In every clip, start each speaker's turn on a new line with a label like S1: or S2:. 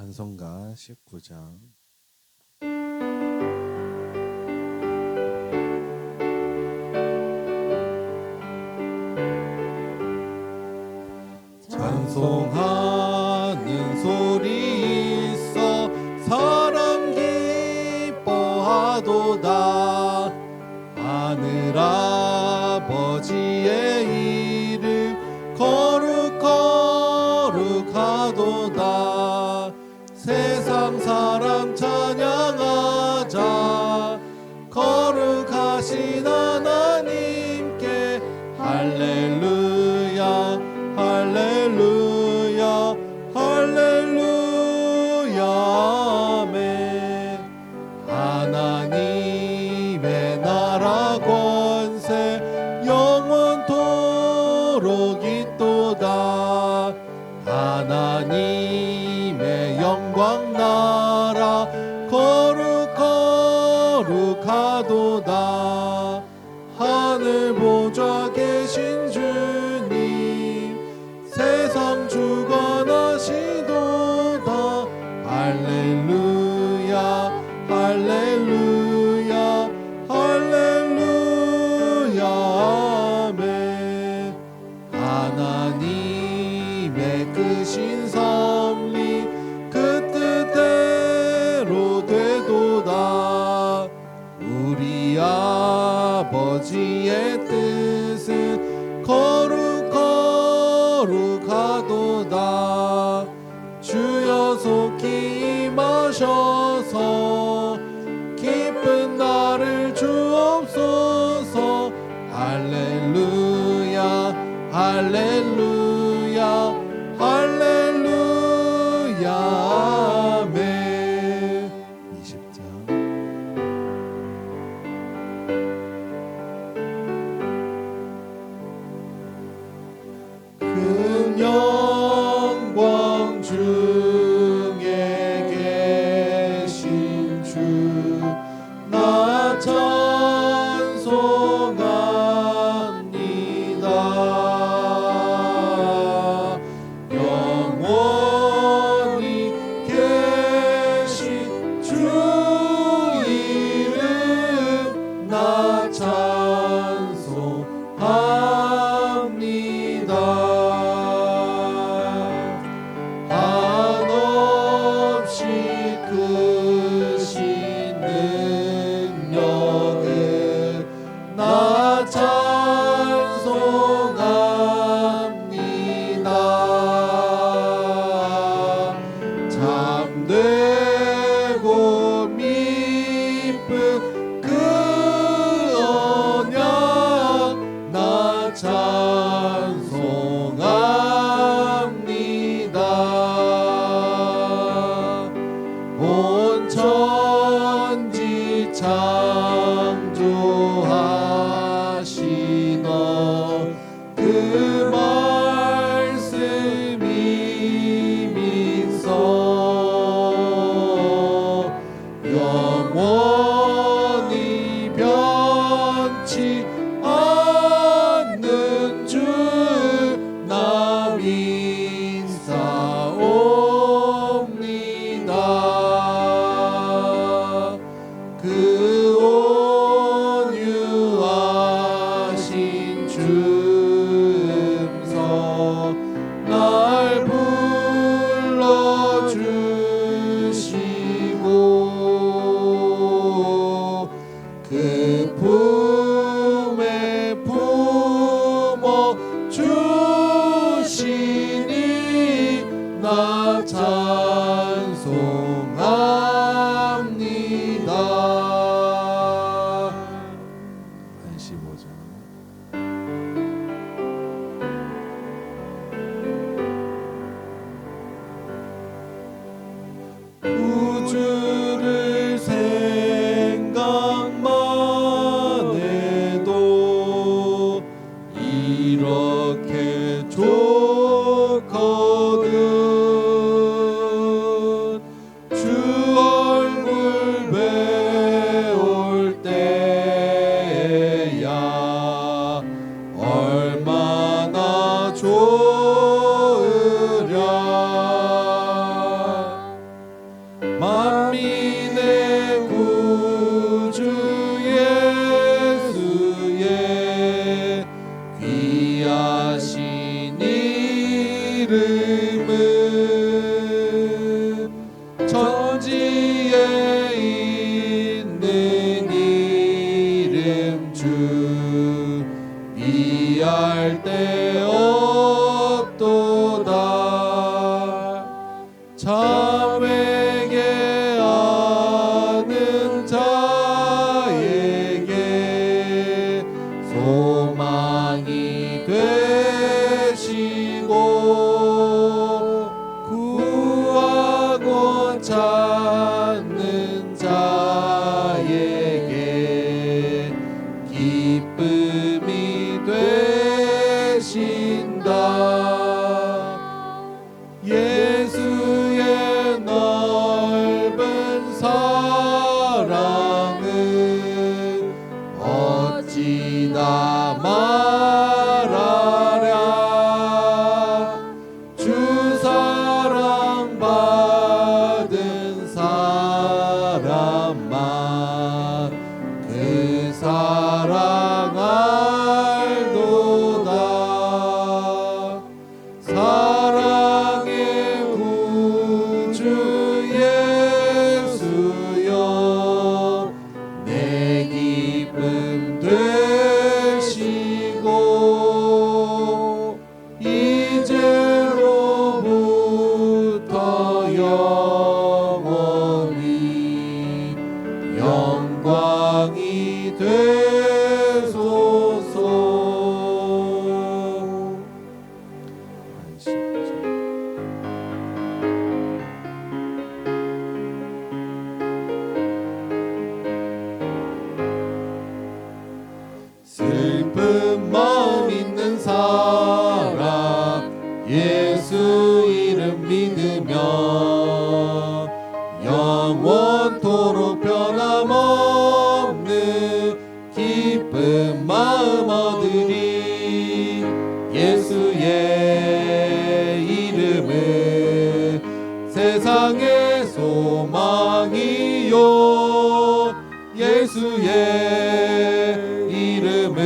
S1: 찬송가 19장. 찬송하는 소리 있어 사람 기뻐하도다. 하늘 아버지의 이름 거룩하도다. 세상 사람 찬양하자. 거룩하신 하나님께 할렐루야 할렐루야 할렐루야 아멘. 하나님의 나라 권세 영원토록 있도다. 하나님의 영광 나라 거룩하도다. 하늘 보좌 계신 주님 세상 주관하시도다. 할렐루야 할렐루야 할렐루야 아멘. 하나님의 크신 섭리 그 뜻대로 되도다. 우리 아버지의 뜻은 거룩하도다. 주여 속히 임하셔서 기쁜 날을 주옵소서. 할렐루야 할렐루야 할렐루야 아멘. 20장. 큰 영광 중에 계신 주 나 찬송합니다. 영원히 계신 주 이름 나 찬송합니다. 한없이 크신 능력을 나 찬송합니다. 참되고 미쁜 그 언약 나 찬송합니다. 온 천지 창조하시던 그 말씀이 믿소. 영원히 변치 않는 주 나 믿사옵니다. 그 온유하신 주 음성 날 불러주시고 그 품에 품어 주시니 나 찬송합니다. 85장. 우주를 생각만 해도 이렇게 좋거든. 주 얼굴 배울 때야 얼마나 좋으랴. 만민의 구주 예수의 귀하신 이름은 천지에 있는 이름 주 비할 데 없도다. 참에게 아는 자에게 소망이 되시고 구하고 찾는 자에게 기쁨이 되신다. 예수의 넓은 사랑을 어찌나 말하랴. 주 사랑 받은 사람만 그 사랑 알도다. 사랑의 구주 예수여 내 기쁨 되시고 이제로부터 영원히 영광이 되소서. 슬픈 마음 있는 사람 예수 이름 믿으며 영원토록 변함없는 기쁜 마음 얻으리. 예수의 이름은 세상의 소망이요. 예수의 이름은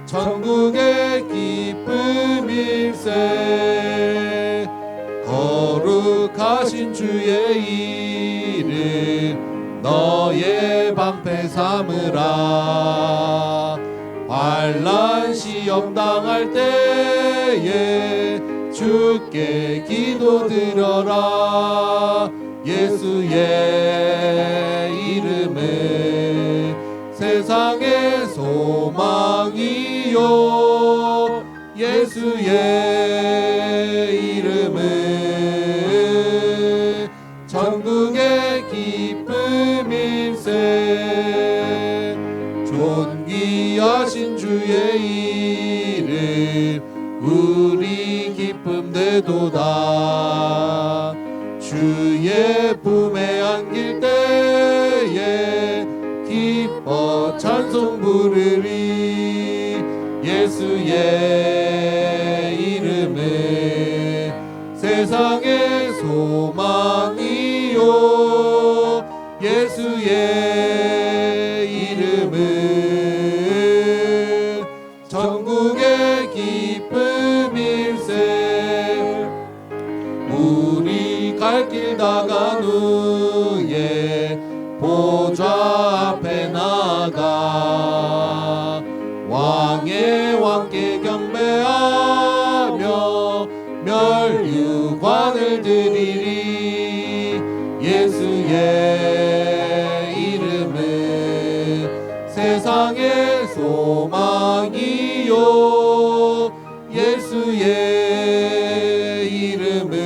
S1: 천국의 기쁨일세. 거룩하신 주의 이름 너의 방패 삼으라. 환난 시험 당할 때에 주께 기도드려라. 예수의 이름은 세상의 소망이요. 예수의 이름은 천국의 기쁨일세. 존귀하신 주의 이름 우리 기쁨 되도다. 주의 품에 안길 때에 기뻐 찬송 부르리. 예수의 이름은 세상의 소망이요. 예수의 이름은 천국의 기쁨일세. 우리 갈 길 나간 후에 보좌 앞에 나가 왕의 왕께 경배하며 멸류관을 드리리. 예수의 이름은 세상의 소망이요. 예수의 이름은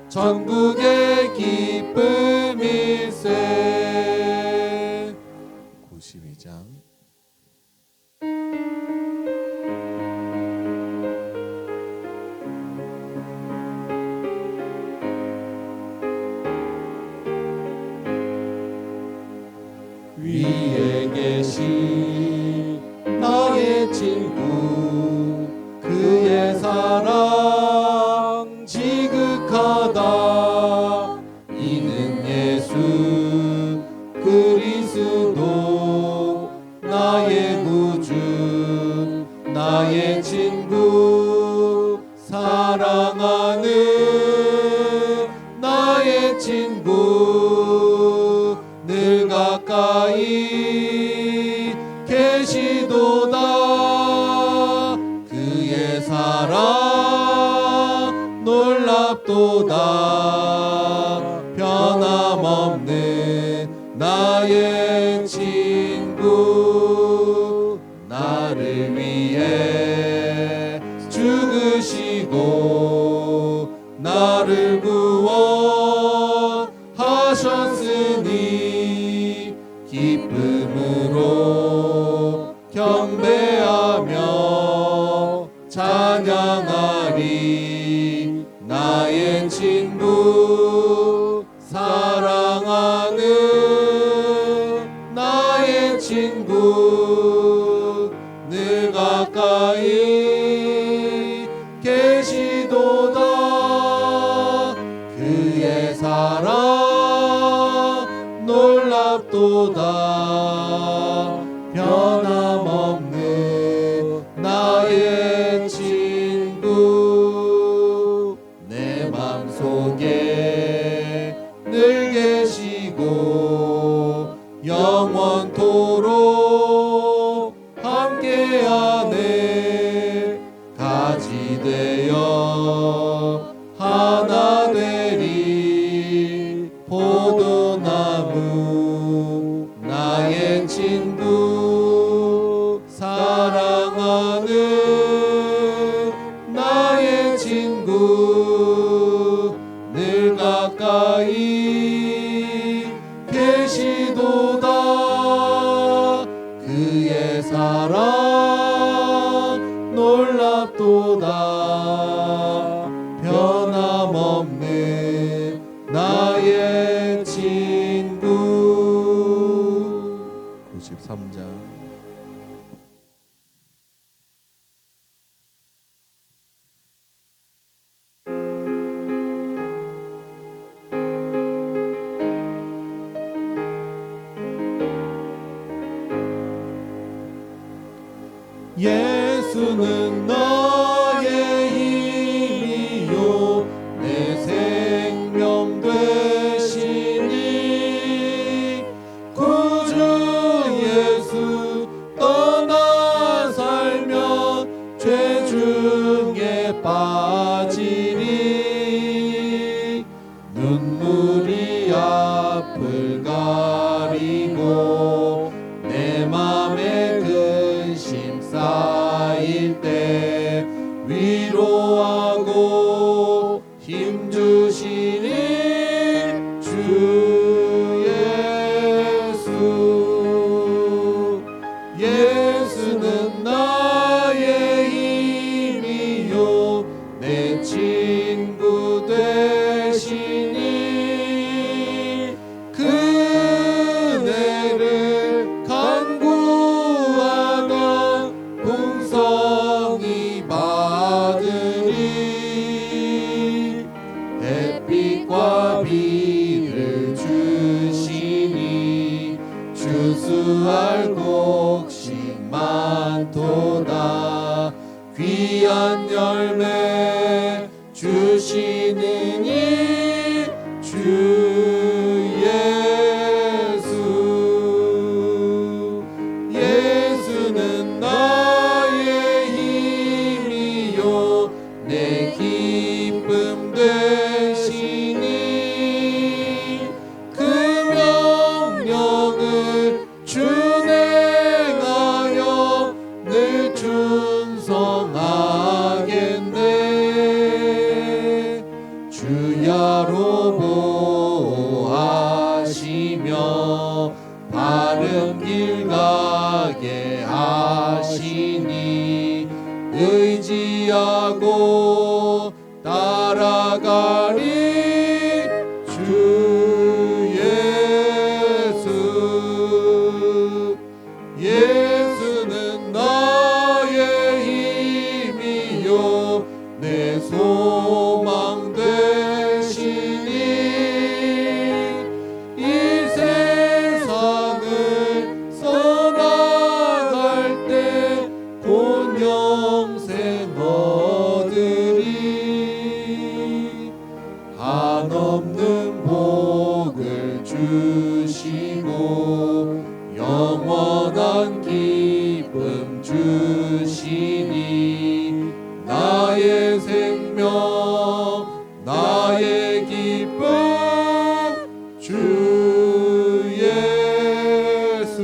S1: 천국의 기쁨일세. 92장 위에 계신 나의 친구 그의 사랑 사랑하는 나의 친구 늘 가까이 계시도다. 그의 사랑 놀랍도다. 변함없는 나의 친구 나를 위해 죽으시고 나를 구원하셨으니 기쁨으로 경배하며 찬양하리. 나의 친구 사랑하는 나의 친구 늘 가까이 계시도다. 그의 사랑 놀랍도다. 변함없는 나의 친구 내 맘속에 늘 계시고 영원토록 함께하네. 가지 되어 하나 되리 포도나무 나의 친구 사랑하는 나의 친구 늘 가까이 계시도다. 그의 사랑 놀랍도다. 변함없는 나의 친구. 93장. 예수는 나의 힘이요 내 생명 되시니 구주 예수 떠나 살면 죄 중에 빠지리. 눈물이 앞을 가리고 내 맘에 근심 쌓일 때 위로하고 힘주시니 주 예수. 예수는 나의 힘이요 내 친구 되시니 그네를 간구하면 풍성이 받으리. 햇빛과 비를 주시니 주수할 곡식 많도다. 귀한 열매 주시느니 주 예수. 예수는 나의 힘이요 내 기쁨 되시니 그 명령을 준행하여 늘 충성하겠네. 주야로 보호하시며 바른 길 가게 하시니 의지하고 따라가리. 주 예수. 예수는 나의 힘이요 내 소망 되시니 이 세상을 써나갈 때 곧 영생 얻으리. 생명 나의 기쁨 주 예수.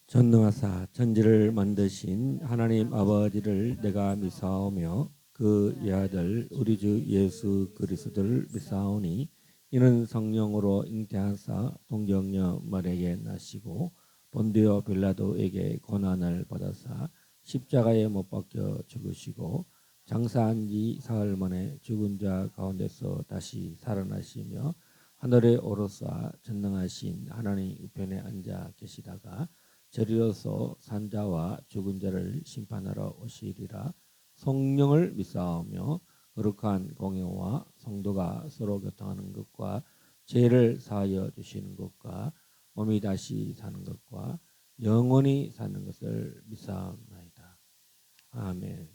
S2: 전능하사 천지를 만드신 하나님 아버지를 내가 믿사오며 그 외아들 우리 주 예수 그리스도를 믿사오니 이는 성령으로 잉태하사 동정녀 마리아에게 나시고 본디오 빌라도에게 고난을 받아사 십자가에 못 박혀 죽으시고 장사한 지 사흘 만에 죽은 자 가운데서 다시 살아나시며 하늘에 오르사 전능하신 하나님 우편에 앉아 계시다가 저리로서 산자와 죽은 자를 심판하러 오시리라. 성령을 믿사오며 거룩한 공예와 성도가 서로 교통하는 것과 죄를 사하여 주시는 것과 몸이 다시 사는 것과 영원히 사는 것을 믿사옵나이다. 아멘.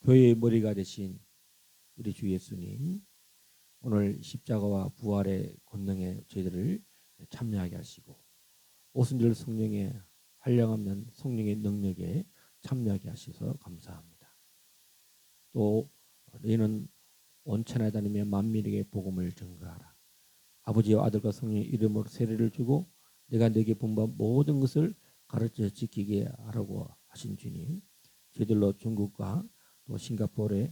S2: 교회의 머리가 되신 우리 주 예수님, 오늘 십자가와 부활의 권능에 저희들을 참여하게 하시고 오순절 성령의 한량없는 성령의 능력에 참여하게 하셔서 감사합니다. 또 너희는 온 천하에 다니며 만민에게 복음을 전가하라. 아버지와 아들과 성령의 이름으로 세례를 주고 내가 너에게 분부한 모든 것을 가르쳐 지키게 하라고 하신 주님, 저희들로 중국과 또 싱가포르에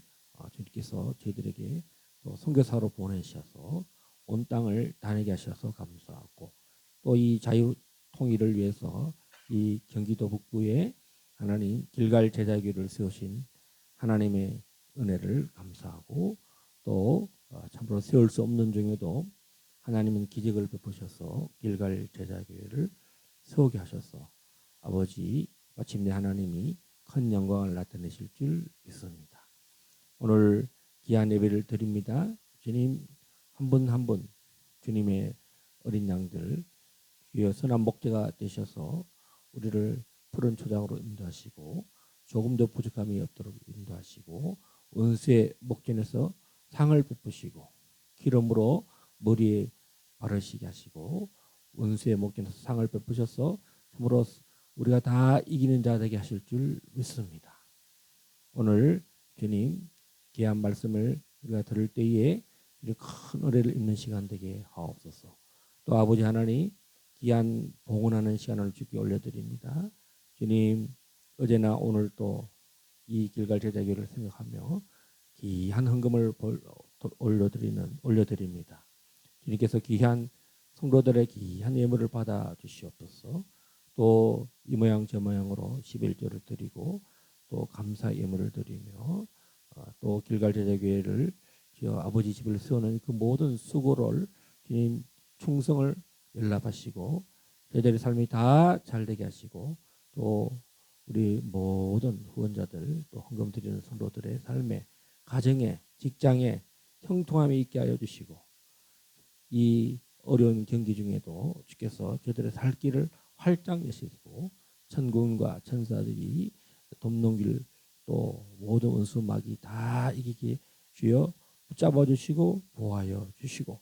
S2: 주님께서 저희들에게 또 선교사로 보내셔서 온 땅을 다니게 하셔서 감사하고 또 이 자유 통일을 위해서 이 경기도 북부에 하나님 길갈 제자교를 세우신 하나님의 은혜를 감사하고 또 참으로 세울 수 없는 중에도 하나님은 기적을 베푸셔서 길갈 제자교회를 세우게 하셔서 아버지 마침내 하나님이 큰 영광을 나타내실 줄 믿습니다. 오늘 귀한 예배를 드립니다. 주님 한 분 한 분 주님의 어린 양들 주여 선한 목자가 되셔서 우리를 푸른 초장으로 인도하시고 조금 더 부족함이 없도록 인도하시고 원수의 목전에서 상을 베푸시고 기름으로 머리에 바르시게 하시고 원수의 목전에서 상을 베푸셔서 참으로 우리가 다 이기는 자 되게 하실 줄 믿습니다. 오늘 주님 귀한 말씀을 우리가 들을 때에 큰 은혜를 입는 시간 되게 하옵소서. 또 아버지 하나님 귀한 봉헌하는 시간을 주께 올려드립니다. 주님 어제나 오늘 또 이 길갈 제자교를 생각하며 귀한 헌금을 올려드립니다. 주님께서 귀한 성도들의 귀한 예물을 받아 주시옵소서. 또 이 모양 저 모양으로 11조를 드리고 또 감사 예물을 드리며 또 길갈 제자교회를 주여 아버지 집을 세우는 그 모든 수고를 주님 충성을 연락하시고 저희들의 삶이 다 잘되게 하시고 또 우리 모든 후원자들 또 헌금 드리는 성도들의 삶에 가정에 직장에 형통함이 있게 하여 주시고 이 어려운 경기 중에도 주께서 저희들의 살 길을 활짝 여시고 천군과 천사들이 돕는 또 모든 원수마귀 다 이기게 주여 붙잡아 주시고 보호하여 주시고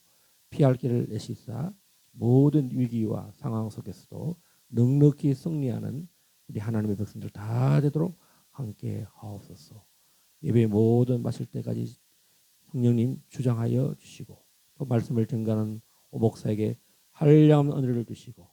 S2: 피할 길을 내시사 모든 위기와 상황 속에서도 넉넉히 승리하는 우리 하나님의 백성들 다 되도록 함께 하옵소서. 예배 모든 마실 때까지 성령님 주장하여 주시고 또 말씀을 전가하는 오목사에게 한량없는 은혜를 주시고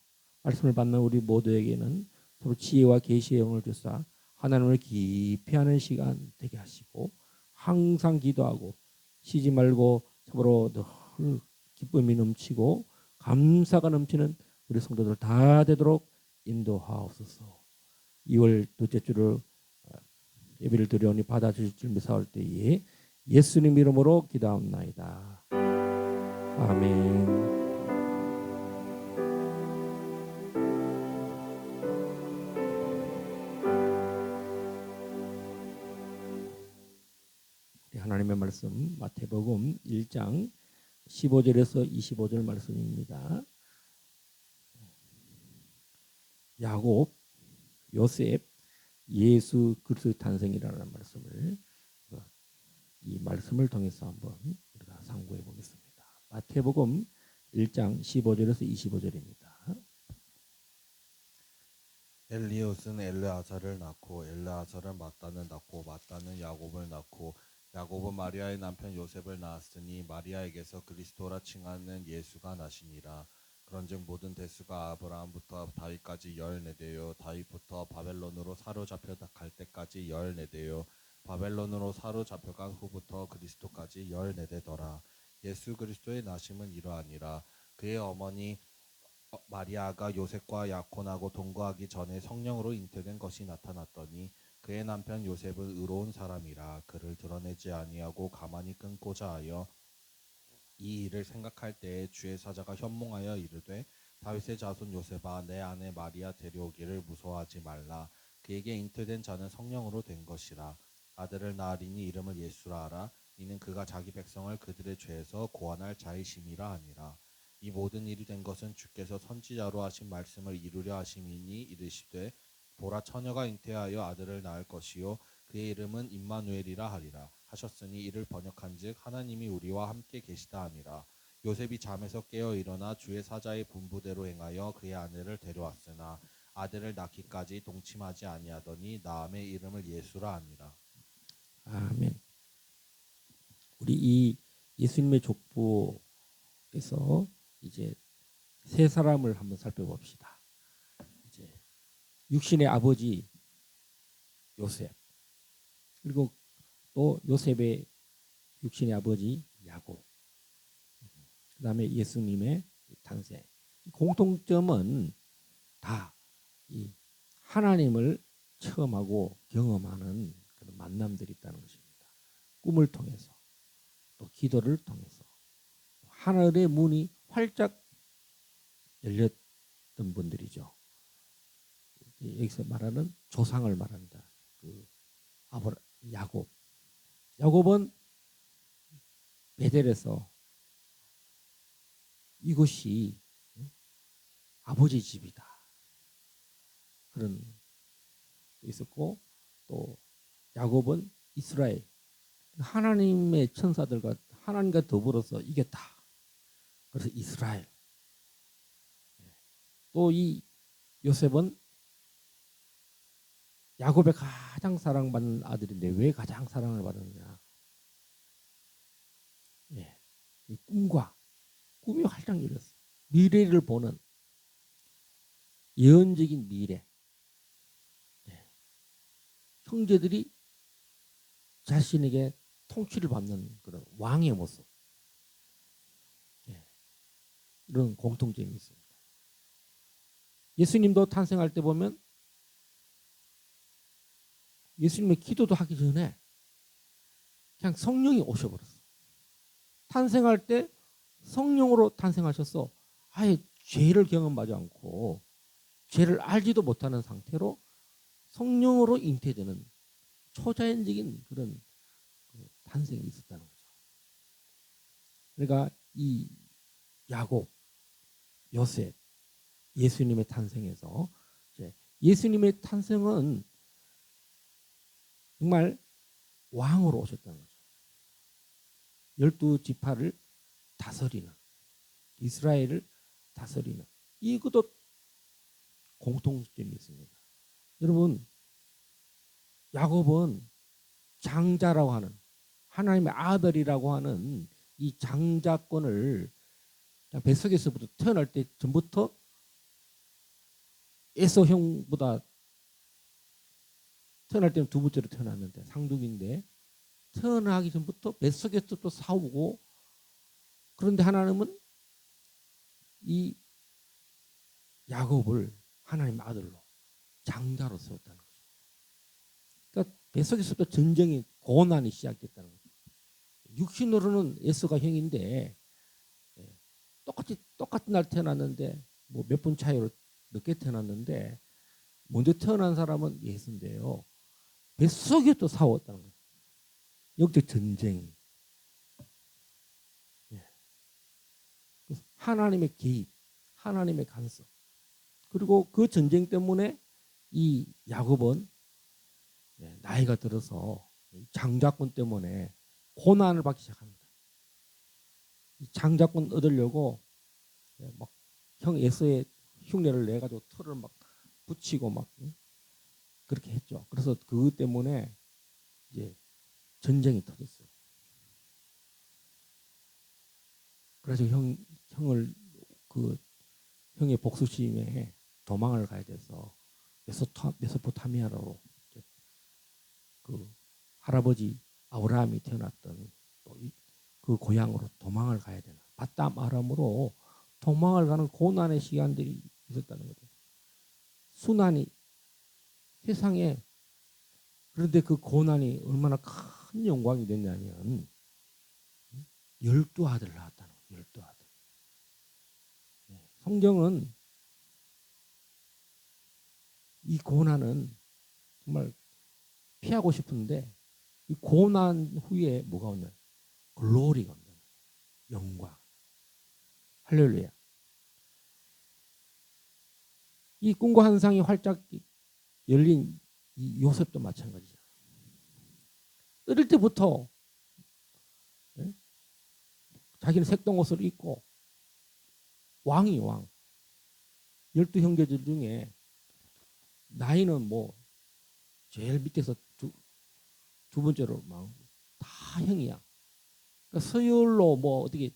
S2: 말씀을 받는 우리 모두에게는 서로 지혜와 계시의 영을 주사 하나님을 깊이 하는 시간 되게 하시고 항상 기도하고 쉬지 말고 참으로 늘 기쁨이 넘치고 감사가 넘치는 우리 성도들 다 되도록 인도하옵소서. 2월 둘째 주를 예배를 드려오니 받아주실 줄 믿사올 때에 예수님 이름으로 기도하옵나이다. 아멘. 하나님의 말씀 마태복음 1장 15절에서 25절 말씀입니다. 야곱 요셉, 예수 그리스도의 탄생이라는 말씀을 이 말씀을 통해서 한번 우리가 상고해 보겠습니다. 마태복음 1장 15절에서 25절입니다.
S3: 엘리옷은 엘르아살을 낳고 엘르아살은 마따는 낳고 마따는 야곱을 낳고 야곱은 마리아의 남편 요셉을 낳았으니 마리아에게서 그리스도라 칭하는 예수가 나시니라. 그런즉 모든 대수가 아브라함부터 다윗까지 14대요 다윗부터 바벨론으로 사로잡혀 갈 때까지 14대요 바벨론으로 사로잡혀간 후부터 그리스도까지 14대더라. 예수 그리스도의 나심은 이러하니라. 그의 어머니 마리아가 요셉과 약혼하고 동거하기 전에 성령으로 잉태된 것이 나타났더니 그의 남편 요셉은 의로운 사람이라 그를 드러내지 아니하고 가만히 끊고자 하여 이 일을 생각할 때에 주의 사자가 현몽하여 이르되 다윗의 자손 요셉아 내 아내 마리아 데려오기를 무서워하지 말라. 그에게 잉태된 자는 성령으로 된 것이라. 아들을 낳으리니 이름을 예수라 하라. 이는 그가 자기 백성을 그들의 죄에서 구원할 자이심이라 하니라. 이 모든 일이 된 것은 주께서 선지자로 하신 말씀을 이루려 하심이니 이르시되 보라 처녀가 잉태하여 아들을 낳을 것이요 그의 이름은 임마누엘이라 하리라 하셨으니 이를 번역한즉 하나님이 우리와 함께 계시다 하니라. 요셉이 잠에서 깨어 일어나 주의 사자의 분부대로 행하여 그의 아내를 데려왔으나 아들을 낳기까지 동침하지 아니하더니 나음의 이름을 예수라 하니라.
S2: 아멘. 우리 이 예수님의 족보에서 이제 세 사람을 한번 살펴봅시다. 이제 육신의 아버지 요셉, 그리고 또 요셉의 육신의 아버지 야곱, 그다음에 예수님의 탄생. 공통점은 다 이 하나님을 체험하고 경험하는 그런 만남들이 있다는 것입니다. 꿈을 통해서 또 기도를 통해서 하늘의 문이 활짝 열렸던 분들이죠. 여기서 말하는 조상을 말합니다. 그 야곱. 야곱은 베델에서 이곳이 아버지 집이다. 그런 게 있었고 또 야곱은 이스라엘 하나님의 천사들과 하나님과 더불어서 이겼다. 그래서 이스라엘. 또 이 요셉은 야곱의 가장 사랑받는 아들인데 왜 가장 사랑을 받느냐? 예, 이 꿈이 활짝 열렸어. 미래를 보는 예언적인 미래. 예. 형제들이 자신에게 통치를 받는 그런 왕의 모습. 예. 이런 공통점이 있습니다. 예수님도 탄생할 때 보면 예수님의 기도도 하기 전에 그냥 성령이 오셔버렸어. 탄생할 때 성령으로 탄생하셔서 아예 죄를 경험하지 않고 죄를 알지도 못하는 상태로 성령으로 잉태되는 초자연적인 그런 탄생이 있었다는 거죠. 그러니까 이 야곱, 요셉, 예수님의 탄생에서 예수님의 탄생은 정말 왕으로 오셨다는 거죠. 12지파를 다스리는, 이스라엘을 다스리는, 이것도 공통점이 있습니다. 여러분, 야곱은 장자라고 하는, 하나님의 아들이라고 하는 이 장자권을 뱃속에서부터 태어날 때 전부터 에서 형보다 태어날 때는 두 번째로 태어났는데 상둥인데 태어나기 전부터 뱃속에서 또 싸우고 그런데 하나님은 이 야곱을 하나님의 아들로 장자로 세웠다는 거죠. 그러니까 뱃속에서부터 전쟁이 고난이 시작됐다는 거죠. 육신으로는 에서가 형인데 똑같은 날 태어났는데 뭐 몇 분 차이로 늦게 태어났는데 먼저 태어난 사람은 예수인데요. 뱃속에 또 싸웠다는 거예요. 역대 전쟁. 하나님의 개입, 하나님의 간섭. 그리고 그 전쟁 때문에 이 야곱은 나이가 들어서 장자권 때문에 고난을 받기 시작합니다. 이 장자권 얻으려고 막 형 에서의 흉내를 내 가지고 털을 막 붙이고 막 그렇게 했죠. 그래서 그것 때문에 이제 전쟁이 터졌어요. 그래서 형을 그 형의 복수심에 도망을 가야 돼서 메소포타미아로 그 할아버지 아브라함이 태어났던 그 고향으로 도망을 가야 되나. 바담 아람으로 도망을 가는 고난의 시간들이 있었다는 거죠. 순환이 세상에. 그런데 그 고난이 얼마나 큰 영광이 됐냐면 12아들을 낳았다는 거예요. 12아들. 성경은 이 고난은 정말 피하고 싶은데 이 고난 후에 뭐가 오냐? 글로리가 온다. 영광. 할렐루야. 이 꿈과 환상이 활짝 열린 이 요셉도 마찬가지죠. 어릴 때부터 자기는 색동옷을 입고 왕이 왕. 12형제들 중에 나이는 뭐 제일 밑에서 두 번째로 막 다 형이야. 그러니까 서열로 뭐 어떻게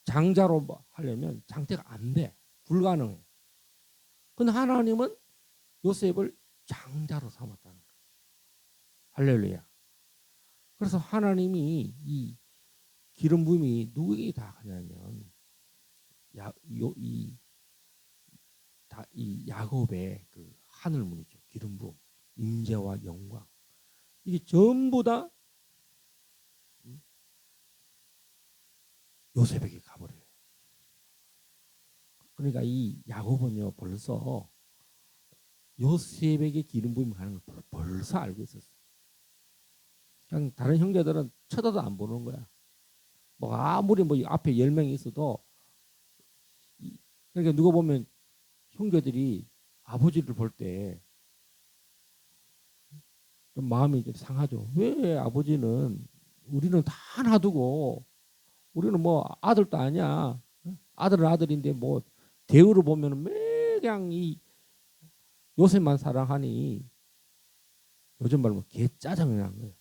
S2: 장자로 뭐 하려면 장태가 안 돼. 불가능해. 근데 하나님은 요셉을 장자로 삼았다는 거예요. 할렐루야. 그래서 하나님이 이 기름 부음이 누구에게 다 가냐면 이 야곱의 그 하늘 문이죠. 기름 부음, 임재와 영광. 이게 전부 다 요셉에게 가버려요. 그러니까 이 야곱은요 벌써 요셉에게 기름 부음이 가는 걸 벌써 알고 있었어요. 그냥 다른 형제들은 쳐다도 안 보는 거야. 뭐 아무리 뭐 앞에 10명이 있어도 그러니까 누가 보면 형제들이 아버지를 볼 때 좀 마음이 좀 상하죠. 왜 아버지는 우리는 다 놔두고 우리는 뭐 아들도 아니야. 아들은 아들인데 뭐 대우를 보면 매냥 이 요셉만 사랑하니 요즘 말로 개 짜증이 나는 거예요.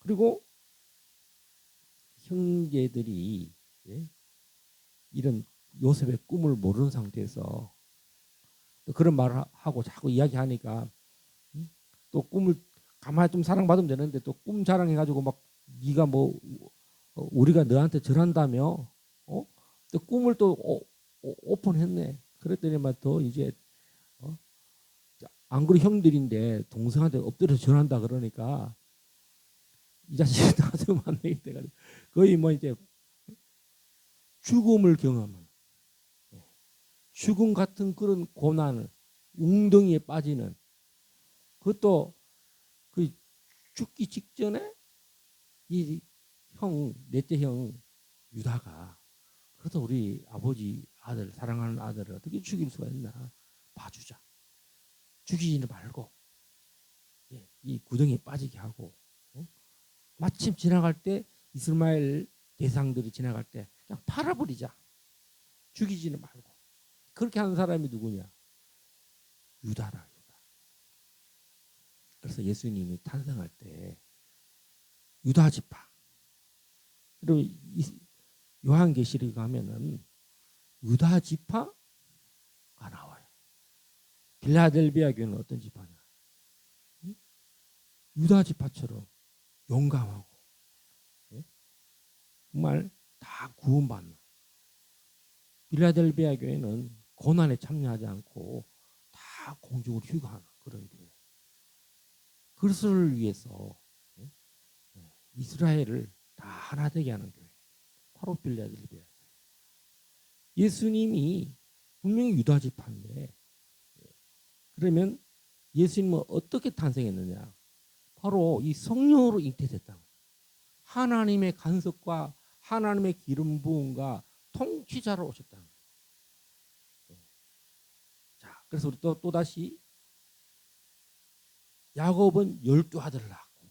S2: 그리고 형제들이 이런 요셉의 꿈을 모르는 상태에서 그런 말을 하고 자꾸 이야기하니까 또 꿈을 가만히 좀 사랑받으면 되는데 또 꿈 자랑해가지고 막 네가 뭐 우리가 너한테 절한다며 또 꿈을 또 오픈했네. 그랬더니만 더 이제 안 그래 형들인데 동생한테 엎드려 절한다 그러니까 이 자식이 나중에 만나게 돼가지고 거의 뭐 이제 죽음을 경험하는 죽음 같은 그런 고난을 웅덩이에 빠지는 그것도 그 죽기 직전에 이 형 넷째 형 유다가 그래도 우리 아버지 아들 사랑하는 아들을 어떻게 죽일 수가 있나 봐주자. 죽이지는 말고 이 구덩이에 빠지게 하고 마침 지나갈 때 이스마엘 대상들이 지나갈 때 그냥 팔아버리자. 죽이지는 말고. 그렇게 하는 사람이 누구냐? 유다다. 유다. 그래서 예수님이 탄생할 때 유다 지파. 그리고 요한계시록에 가면은 유다 지파가 나와요. 빌라델비아 교회는 어떤 지파냐? 유다 지파처럼 용감하고 정말 다 구원받는. 빌라델비아 교회는 고난에 참여하지 않고 다 공중으로 휴가하는 그런 교회. 그것을 위해서 이스라엘을 다 하나 되게 하는 교회. 바로 빌라델비아. 예수님이 분명히 유다 지파인데 그러면 예수님은 어떻게 탄생했느냐? 바로 이 성령으로 잉태됐다. 하나님의 간섭과 하나님의 기름 부음과 통치자로 오셨다. 자, 그래서 우리 또 다시 야곱은 12아들을 낳았고,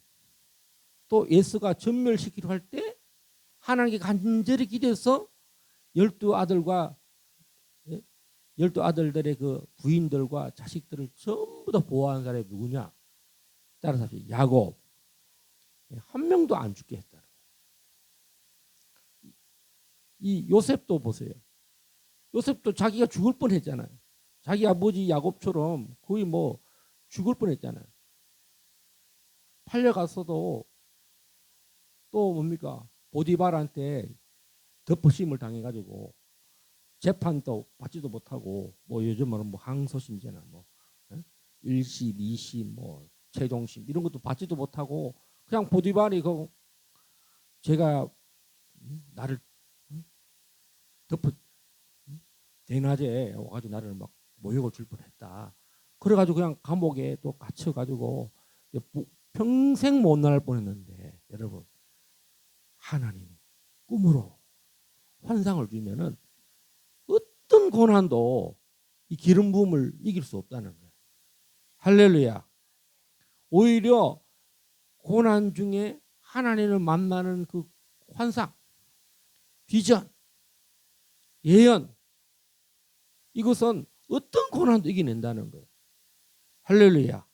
S2: 또 예수가 전멸시키려 할 때 하나님께 간절히 기도해서 12아들과 12아들들의 그 부인들과 자식들을 전부 다 보호한 사람이 누구냐? 따라서 야곱. 한 명도 안 죽게 했다. 이 요셉도 보세요. 요셉도 자기가 죽을 뻔했잖아요. 자기 아버지 야곱처럼 거의 뭐 죽을 뻔했잖아요. 팔려갔어도 또 뭡니까? 보디발한테 덮어심을 당해가지고 재판도 받지도 못하고, 뭐 요즘은 뭐 항소심이잖아. 뭐 1심, 2심, 뭐 최종심 이런 것도 받지도 못하고 그냥 보디발이 그 제가 나를 덮어 대낮에 와가지고 나를 막 모욕을 줄 뻔했다. 그래가지고 그냥 감옥에 또 갇혀가지고 평생 못 나갈 뻔했는데, 여러분, 하나님이 꿈으로 환상을 주면은 어떤 고난도 이 기름 부음을 이길 수 없다는 거예요. 할렐루야. 오히려 고난 중에 하나님을 만나는 그 환상, 비전, 예언, 이것은 어떤 고난도 이겨낸다는 거예요. 할렐루야.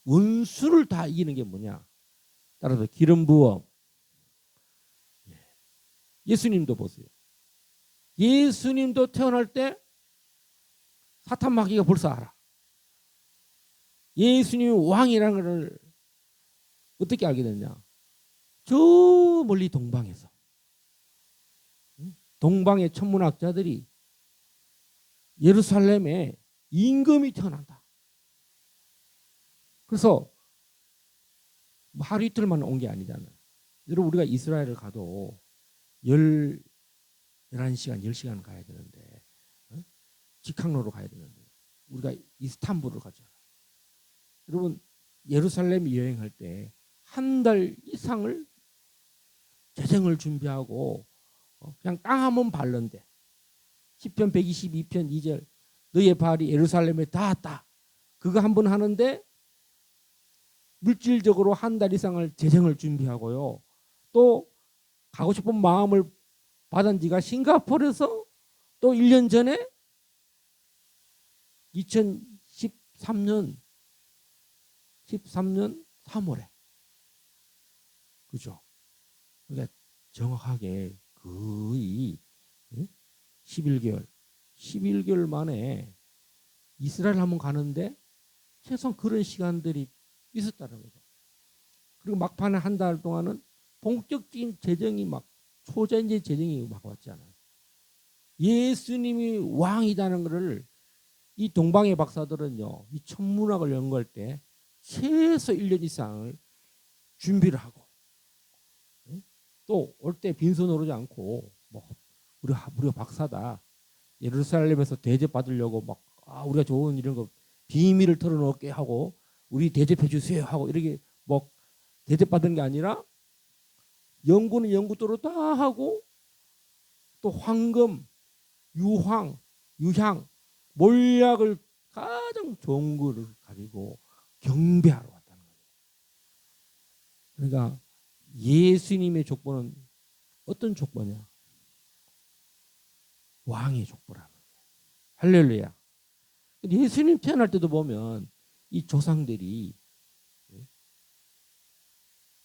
S2: 원수를 다 이기는 게 뭐냐? 따라서 기름 부음. 예수님도 보세요. 예수님도 태어날 때 사탄 마귀가 벌써 알아. 예수님이 왕이라는 것을 어떻게 알게 됐냐? 저 멀리 동방에서, 동방의 천문학자들이 예루살렘에 임금이 태어난다. 그래서 뭐 하루 이틀만 온 게 아니잖아요. 여러분, 우리가 이스라엘을 가도 11시간, 10시간 가야 되는데, 직항로로 가야 되는데 우리가 이스탄불을 가잖아요. 여러분, 예루살렘 여행할 때 한 달 이상을 재정을 준비하고 그냥 땅 한 번 밟는데, 시편 122편 2절 너의 발이 예루살렘에 닿았다. 그거 한 번 하는데 물질적으로 한 달 이상을 재정을 준비하고요. 또 가고 싶은 마음을 받은 지가 싱가포르에서 또 1년 전에 2013년 3월에, 그죠? 그러니까 정확하게 거의 11개월 만에 이스라엘 한번 가는데 최소한 그런 시간들이 있었다는 거죠. 그리고 막판에 한 달 동안은 본격적인 재정이 막 초전제 재정이 막 왔잖아요. 예수님이 왕이라는 것을 이 동방의 박사들은요, 이 천문학을 연구할 때 최소 1년 이상을 준비를 하고, 또 올 때 빈손 오르지 않고, 뭐 우리가 박사다, 예루살렘에서 대접 받으려고 막 우리가 좋은 이런 거 비밀을 털어놓게 하고 우리 대접해 주세요 하고 이렇게 뭐 대접 받은 게 아니라 연구는 연구대로 다 하고, 또 황금, 유황, 유향, 몰약을 가장 좋은 거를 가지고 경배하러 왔다는 거예요. 그러니까 예수님의 족보는 어떤 족보냐? 왕의 족보라는 거예요. 할렐루야. 예수님 태어날 때도 보면 이 조상들이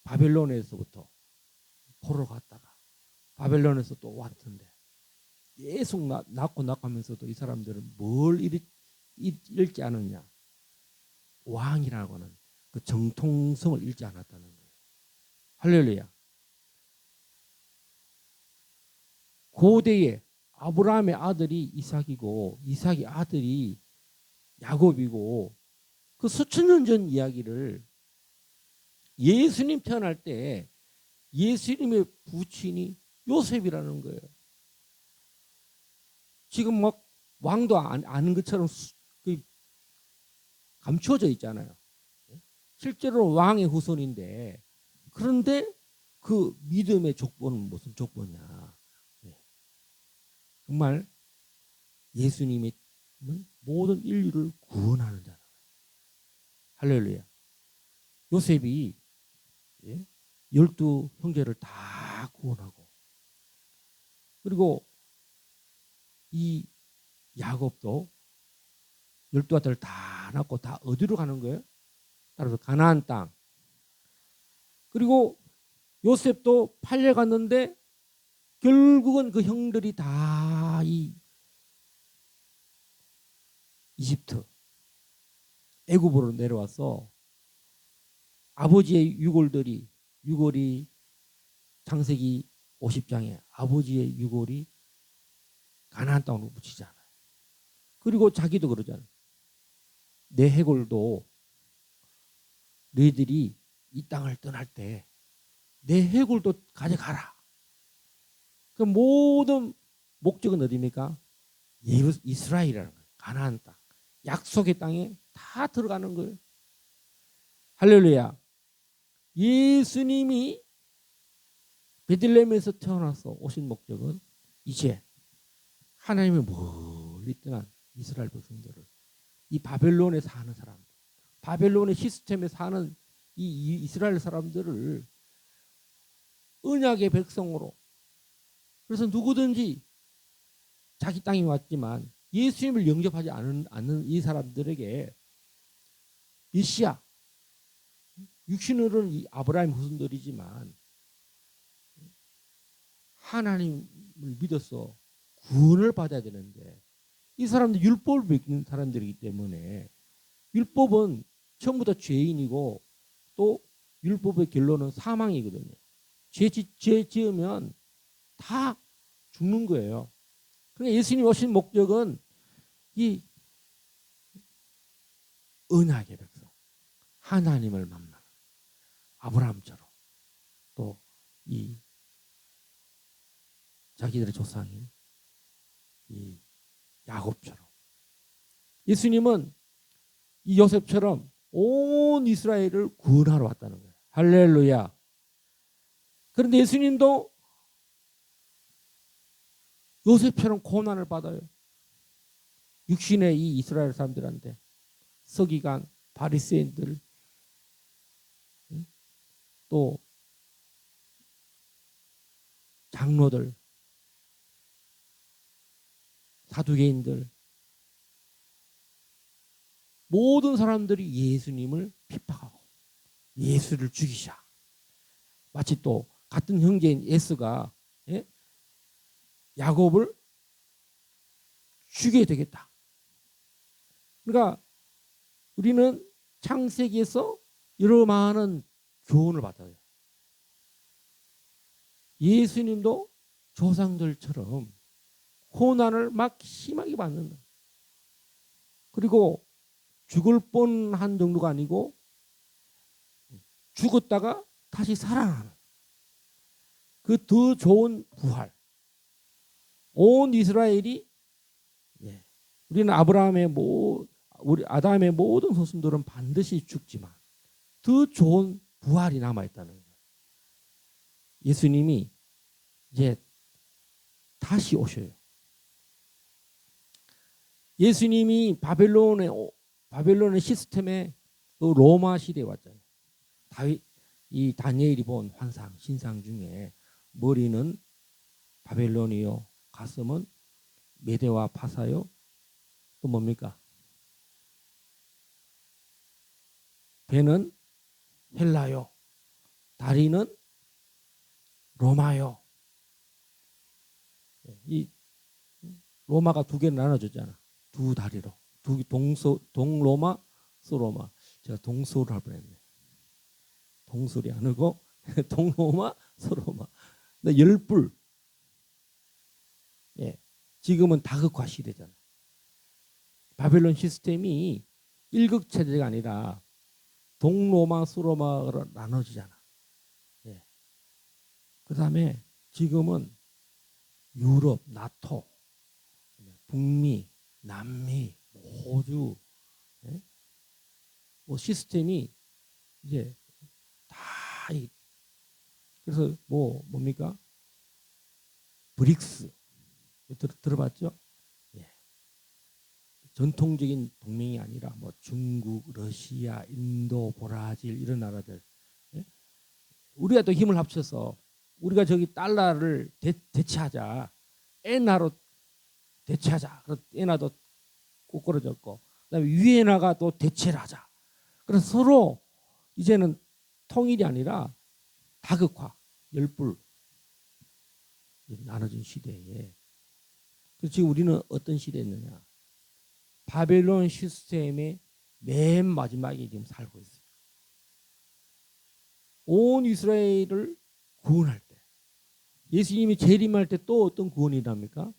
S2: 바벨론에서부터 포로 갔다가 바벨론에서 또 왔던데, 계속 낳고 하면서도 이 사람들은 뭘 잃지 않았냐? 왕이라고 하는 그 정통성을 잃지 않았다는 거예요. 할렐루야. 고대에 아브라함의 아들이 이삭이고 이삭의 아들이 야곱이고, 그 수천 년 전 이야기를 예수님 태어날 때 예수님의 부친이 요셉이라는 거예요. 지금 막 왕도 아는 것처럼 감추어져 있잖아요. 실제로 왕의 후손인데, 그런데 그 믿음의 족보는 무슨 족보냐? 정말 예수님이 모든 인류를 구원하는 자다. 할렐루야. 요셉이 12 형제를 다 구원하고, 그리고 이 야곱도 12 아들 다 낳고 다 어디로 가는 거예요? 따라서 가나안 땅. 그리고 요셉도 팔려갔는데 결국은 그 형들이 다 이 이집트 애굽으로 내려와서 아버지의 유골이 창세기 50장에 아버지의 유골이 가나안 땅으로 묻히잖아요. 그리고 자기도 그러잖아요. 내 해골도 너희들이 이 땅을 떠날 때 내 해골도 가져가라. 그 모든 목적은 어디입니까? 이스라엘이라는 거예요. 가나안 땅. 약속의 땅에 다 들어가는 거예요. 할렐루야. 예수님이 베들레헴에서 태어나서 오신 목적은 이제 하나님의 멀리 떠난 이스라엘 백성들을, 이 바벨론에 사는 사람들, 바벨론의 시스템에 사는 이 이스라엘 사람들을 언약의 백성으로, 그래서 누구든지 자기 땅에 왔지만 예수님을 영접하지 않는 이 사람들에게 메시아, 육신으로는 이 아브라함 후손들이지만 하나님을 믿어서 구원을 받아야 되는데, 이 사람들 율법을 믿는 사람들이기 때문에 율법은 처음부터 죄인이고 또 율법의 결론은 사망이거든요. 죄 지으면 다 죽는 거예요. 그러니까 예수님이 오신 목적은 이 언약의 백성, 하나님을 만나는 아브라함처럼, 또 이 자기들의 조상인 이 야곱처럼, 예수님은 이 요셉처럼 온 이스라엘을 구원하러 왔다는 거예요. 할렐루야. 그런데 예수님도 요셉처럼 고난을 받아요. 육신의 이 이스라엘 사람들한테, 서기관, 바리새인들, 또 장로들, 사두개인들, 모든 사람들이 예수님을 핍박하고 예수를 죽이자. 마치 또 같은 형제인 에스가 야곱을 죽여야 되겠다. 그러니까 우리는 창세기에서 여러 많은 교훈을 받아요. 예수님도 조상들처럼 고난을 막 심하게 받는다. 그리고 죽을 뻔한 정도가 아니고 죽었다가 다시 살아나는 그 더 좋은 부활. 온 이스라엘이, 우리는 우리 아담의 모든 후손들은 반드시 죽지만 더 좋은 부활이 남아 있다는 거예요. 예수님이 이제 다시 오셔요. 예수님이 바벨론의 시스템에 그 로마 시대에 왔잖아요. 이 다니엘이 본 환상, 신상 중에 머리는 바벨론이요, 가슴은 메대와 파사요, 또 뭡니까? 배는 헬라요, 다리는 로마요. 이 로마가 두 개로 나눠졌잖아. 두 다리로. 동로마, 소로마. 제가 동소를 할 뻔했네. 동소리 아니고 동로마, 소로마. 근데 열불. 지금은 다극화 시대잖아. 바벨론 시스템이 일극 체제가 아니라 동로마, 소로마로 나눠지잖아. 그다음에 지금은 유럽, 나토, 북미, 남미, 호주, 뭐 시스템이 이제 다 그래서 뭡니까? 브릭스 들어봤죠? 전통적인 동맹이 아니라 뭐 중국, 러시아, 인도, 브라질 이런 나라들, 예? 우리가 또 힘을 합쳐서 우리가 저기 달러를 대체하자, 엔화로 대체하자. 그래서 엔화도 꼬꾸러졌고, 그다음에 위엔화가 또 대체를 하자. 그래서 서로 이제는 통일이 아니라 다극화, 열불 나눠진 시대에, 그래서 지금 우리는 어떤 시대에 있느냐? 바벨론 시스템의 맨 마지막에 지금 살고 있어요. 온 이스라엘을 구원할 때, 예수님이 재림할 때 또 어떤 구원이랍니까?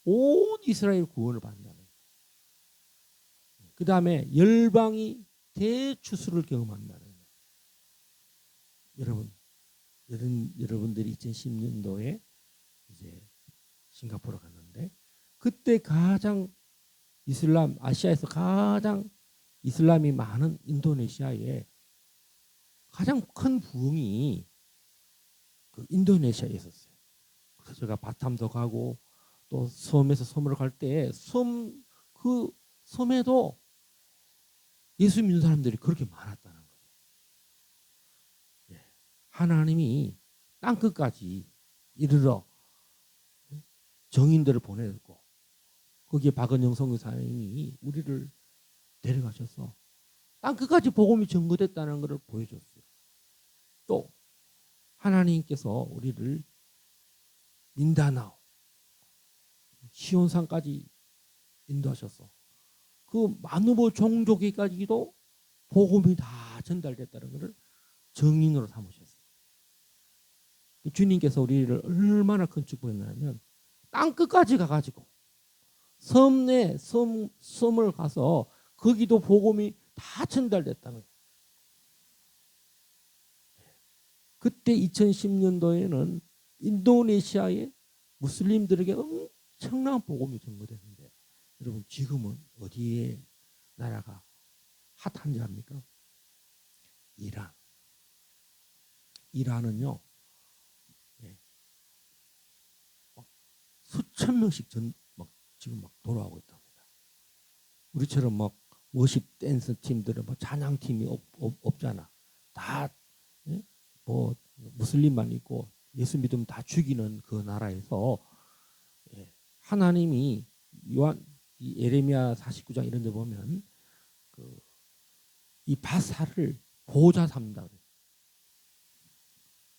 S2: 온 이스라엘 구원을 받는다는 거예요. 그 다음에 열방이 대추수를 경험한다는 거예요. 여러분들이 2010년도에 이제 싱가포르 갔는데, 그때 가장 아시아에서 가장 이슬람이 많은 인도네시아에 가장 큰 부흥이 그 인도네시아에 있었어요. 그래서 제가 바탐도 가고 또 섬에서 섬으로 갈 때 그 섬에도 예수 믿는 사람들이 그렇게 많았다는 거예요. 예. 하나님이 땅 끝까지 이르러 정인들을 보내고, 거기에 박은영 선교사님이 우리를 데려가셔서 땅 끝까지 복음이 전거됐다는 것을 보여줬어요. 또 하나님께서 우리를 민다나오, 시온산까지 인도하셔서 그 마누보 종족에까지도 복음이 다 전달됐다는 것을 정인으로 삼으셨어요. 주님께서 우리를 얼마나 큰 축복했냐면, 땅 끝까지 가가지고 섬을 가서 거기도 복음이 다 전달됐다는 거예요. 그때 2010년도에는 인도네시아의 무슬림들에게 엄청난 복음이 전거됐는데, 여러분 지금은 어디에 나라가 핫한 줄 압니까? 이란. 이란은요, 수천 명씩 지금 막 돌아오고 있답니다. 우리처럼 막 워십 댄스 팀들은 뭐 찬양 팀이 없잖아. 다 뭐 무슬림만 있고 예수 믿으면 다 죽이는 그 나라에서 하나님이 이 에레미야 49장 이런 데 보면 이 바사를 보호자 삼는다 그래요.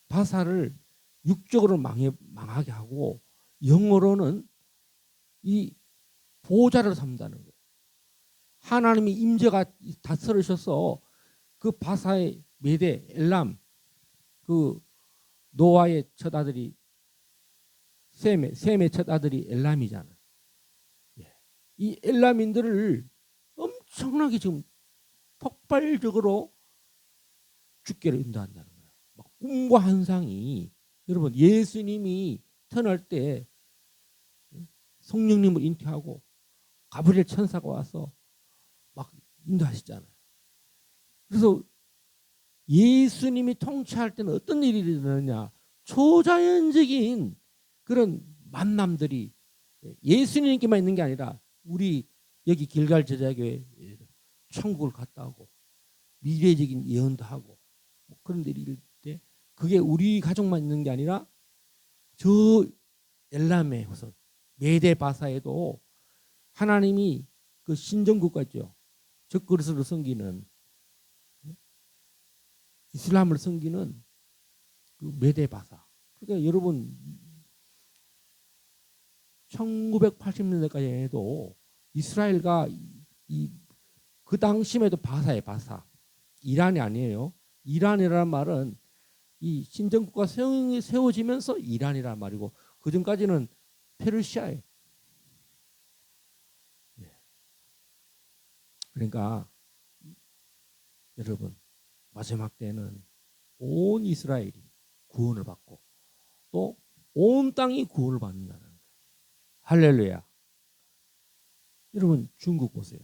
S2: 바사를 육적으로 망하게 하고 영어로는 이 보호자를 삼는다는 거예요. 하나님이 임재가 다스리셔서 그 바사의 메대 엘람, 그 노아의 첫 아들이 셈의 첫 아들이 엘람이잖아. 이 엘람인들을 엄청나게 지금 폭발적으로 죽게를 인도한다는 거예요. 막 꿈과 환상이, 여러분 예수님이 태어날 때 성령님을 잉태하고 가브리엘 천사가 와서 막 인도하시잖아요. 그래서 예수님이 통치할 때는 어떤 일이 일어나느냐, 초자연적인 그런 만남들이 예수님께만 있는 게 아니라 우리 여기 길갈 제자교회 천국을 갔다 오고 미래적인 예언도 하고 뭐 그런 일이 있을 때, 그게 우리 가족만 있는 게 아니라 저 엘람의 후손 메데 바사에도 하나님이 그 신정국가 있죠. 적그리스도를 섬기는, 이슬람을 섬기는 그 메데 바사. 그러니까 여러분 1980년대까지 해도 이스라엘과 그 당시에도 바사예요. 바사. 이란이 아니에요. 이란이라는 말은 이 신정국가 세워지면서 이란이라는 말이고, 그 전까지는 페르시아예요. 그러니까 여러분 마지막 때는 온 이스라엘이 구원을 받고 또 온 땅이 구원을 받는다는 거예요. 할렐루야. 여러분 중국 보세요.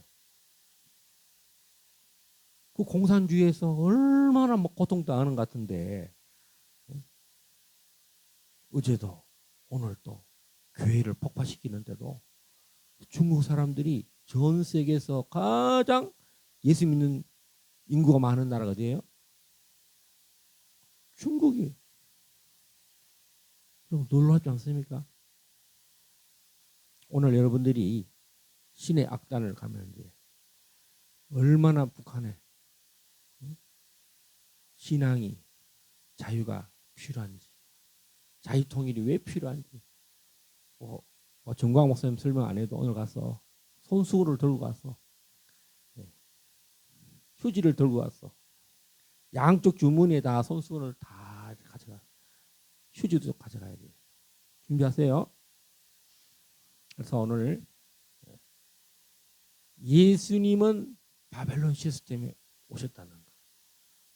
S2: 그 공산주의에서 얼마나 뭐 고통당하는 것 같은데, 어제도 오늘도 교회를 폭파시키는데도 중국 사람들이 전 세계에서 가장 예수 믿는 인구가 많은 나라가 어디예요? 중국이. 그럼 놀랍지 않습니까? 오늘 여러분들이 신의 악단을 가면 이제 얼마나 북한에 신앙이 자유가 필요한지, 자유 통일이 왜 필요한지, 정광 목사님 설명 안 해도 오늘 가서 손수건을 들고 가서 휴지를 들고 가서 양쪽 주머니에 다 손수건을 다 가져가, 휴지도 가져가야 돼요. 준비하세요. 그래서 오늘 예수님은 바벨론 시스템에 오셨다는 거.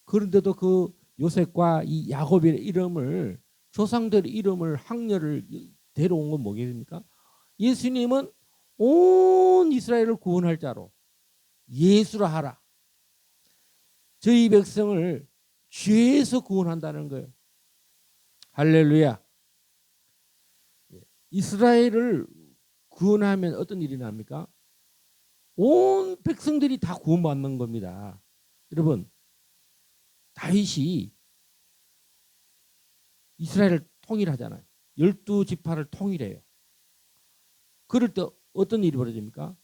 S2: 그런데도 그 요셉과 이 야곱의 이름을, 조상들의 이름을, 학렬을 데려온 건 뭐겠습니까? 예수님은 온 이스라엘을 구원할 자로 예수라 하라. 저희 백성을 죄에서 구원한다는 거예요. 할렐루야. 이스라엘을 구원하면 어떤 일이 납니까? 온 백성들이 다 구원받는 겁니다. 여러분, 다윗이 이스라엘을 통일하잖아요. 12지파를 통일해요. 그럴 때 어떤 일이 벌어집니까?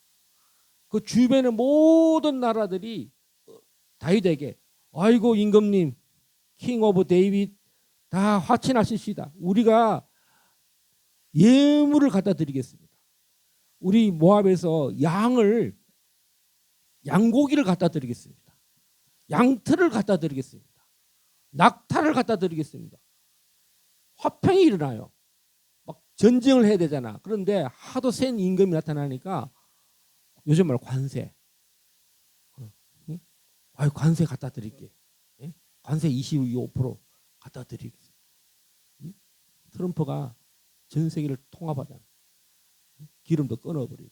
S2: 그 주변의 모든 나라들이 다윗에게 아이고 임금님, 킹 오브 데이빗 다 화친하십시다. 우리가 예물을 갖다 드리겠습니다. 우리 모압에서 양고기를 갖다 드리겠습니다. 양털을 갖다 드리겠습니다. 낙타를 갖다 드리겠습니다. 화평이 일어나요. 막 전쟁을 해야 되잖아. 그런데 하도 센 임금이 나타나니까 요즘 말 관세. 아유, 관세 갖다 드릴게. 관세 25% 갖다 드리겠습니다. 트럼프가 전 세계를 통합하잖아. 기름도 끊어버리고.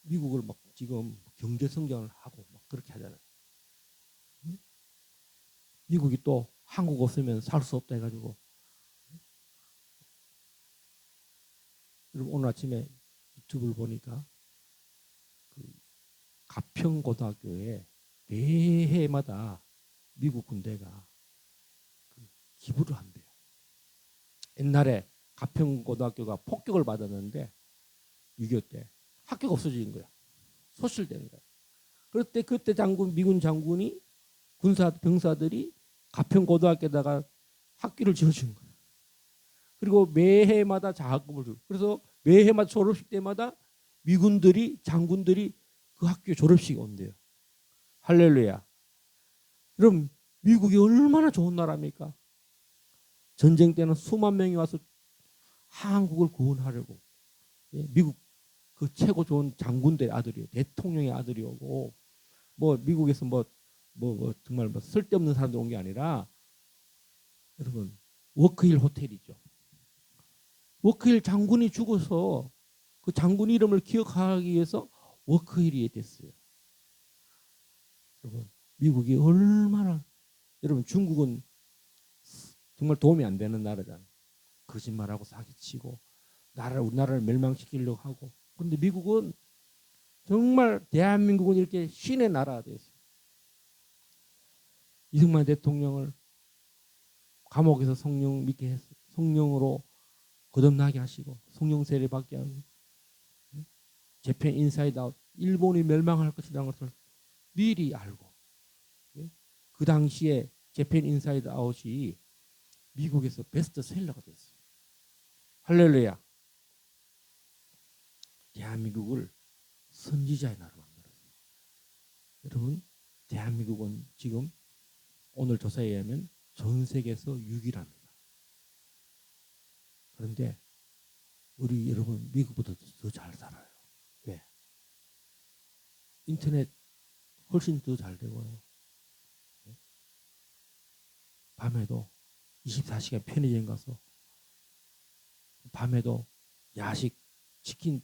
S2: 미국을 막 지금 경제 성장을 하고 막 그렇게 하잖아요. 미국이 또 한국 없으면 살 수 없다 해가지고. 여러분 오늘 아침에 유튜브를 보니까 그 가평고등학교에 매해마다 미국 군대가 기부를 한대요. 옛날에 가평고등학교가 폭격을 받았는데 6.25 때 학교가 없어진 거야. 소실된 거야. 그럴 때 그때 미군 장군이 병사들이 가평고등학교에다가 학교를 지어준 거야. 그리고 매해마다 장학금을 주고, 그래서 매해마다 졸업식 때마다 장군들이 그 학교 졸업식에 온대요. 할렐루야. 그럼 미국이 얼마나 좋은 나라입니까? 전쟁 때는 수만 명이 와서 한국을 구원하려고. 미국 그 최고 좋은 장군들의 아들이요, 대통령의 아들이 오고, 뭐 미국에서 정말 쓸데없는 사람들 온 게 아니라, 여러분 워크힐 호텔이죠. 워크힐 장군이 죽어서 그 장군 이름을 기억하기 위해서 워크힐이 됐어요. 여러분 미국이 얼마나, 여러분 중국은 정말 도움이 안 되는 나라잖아요. 거짓말하고 사기치고 우리나라를 멸망시키려고 하고. 그런데 미국은 정말, 대한민국은 이렇게 신의 나라가 됐어요. 이승만 대통령을 감옥에서 성령 믿게 했어요. 성령으로 거듭나게 하시고 성령 세례 받게 하고, 재팬 인사이드 아웃, 일본이 멸망할 것이라는 것을 미리 알고, 그 당시에 재팬 인사이드 아웃이 미국에서 베스트셀러가 됐어요. 할렐루야. 대한민국을 선지자의 나라로 만들었어요. 여러분 대한민국은 지금 오늘 조사에 의하면 전 세계에서 6위랍니다. 그런데 우리 여러분 미국보다 더 잘 살아요. 왜? 인터넷 훨씬 더 잘 되고요. 밤에도 24시간 편의점 가서 밤에도 야식, 치킨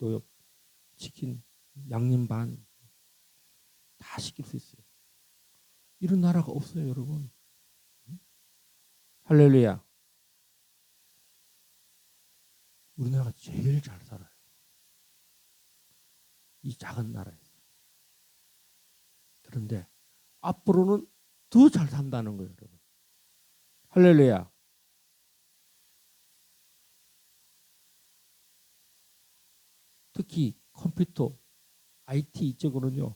S2: 양념 반 다 시킬 수 있어요. 이런 나라가 없어요, 여러분. 할렐루야. 우리나라가 제일 잘 살아요. 이 작은 나라에서. 그런데 앞으로는 더 잘 산다는 거예요, 여러분. 할렐루야. 특히 컴퓨터, IT 이쪽으로는요.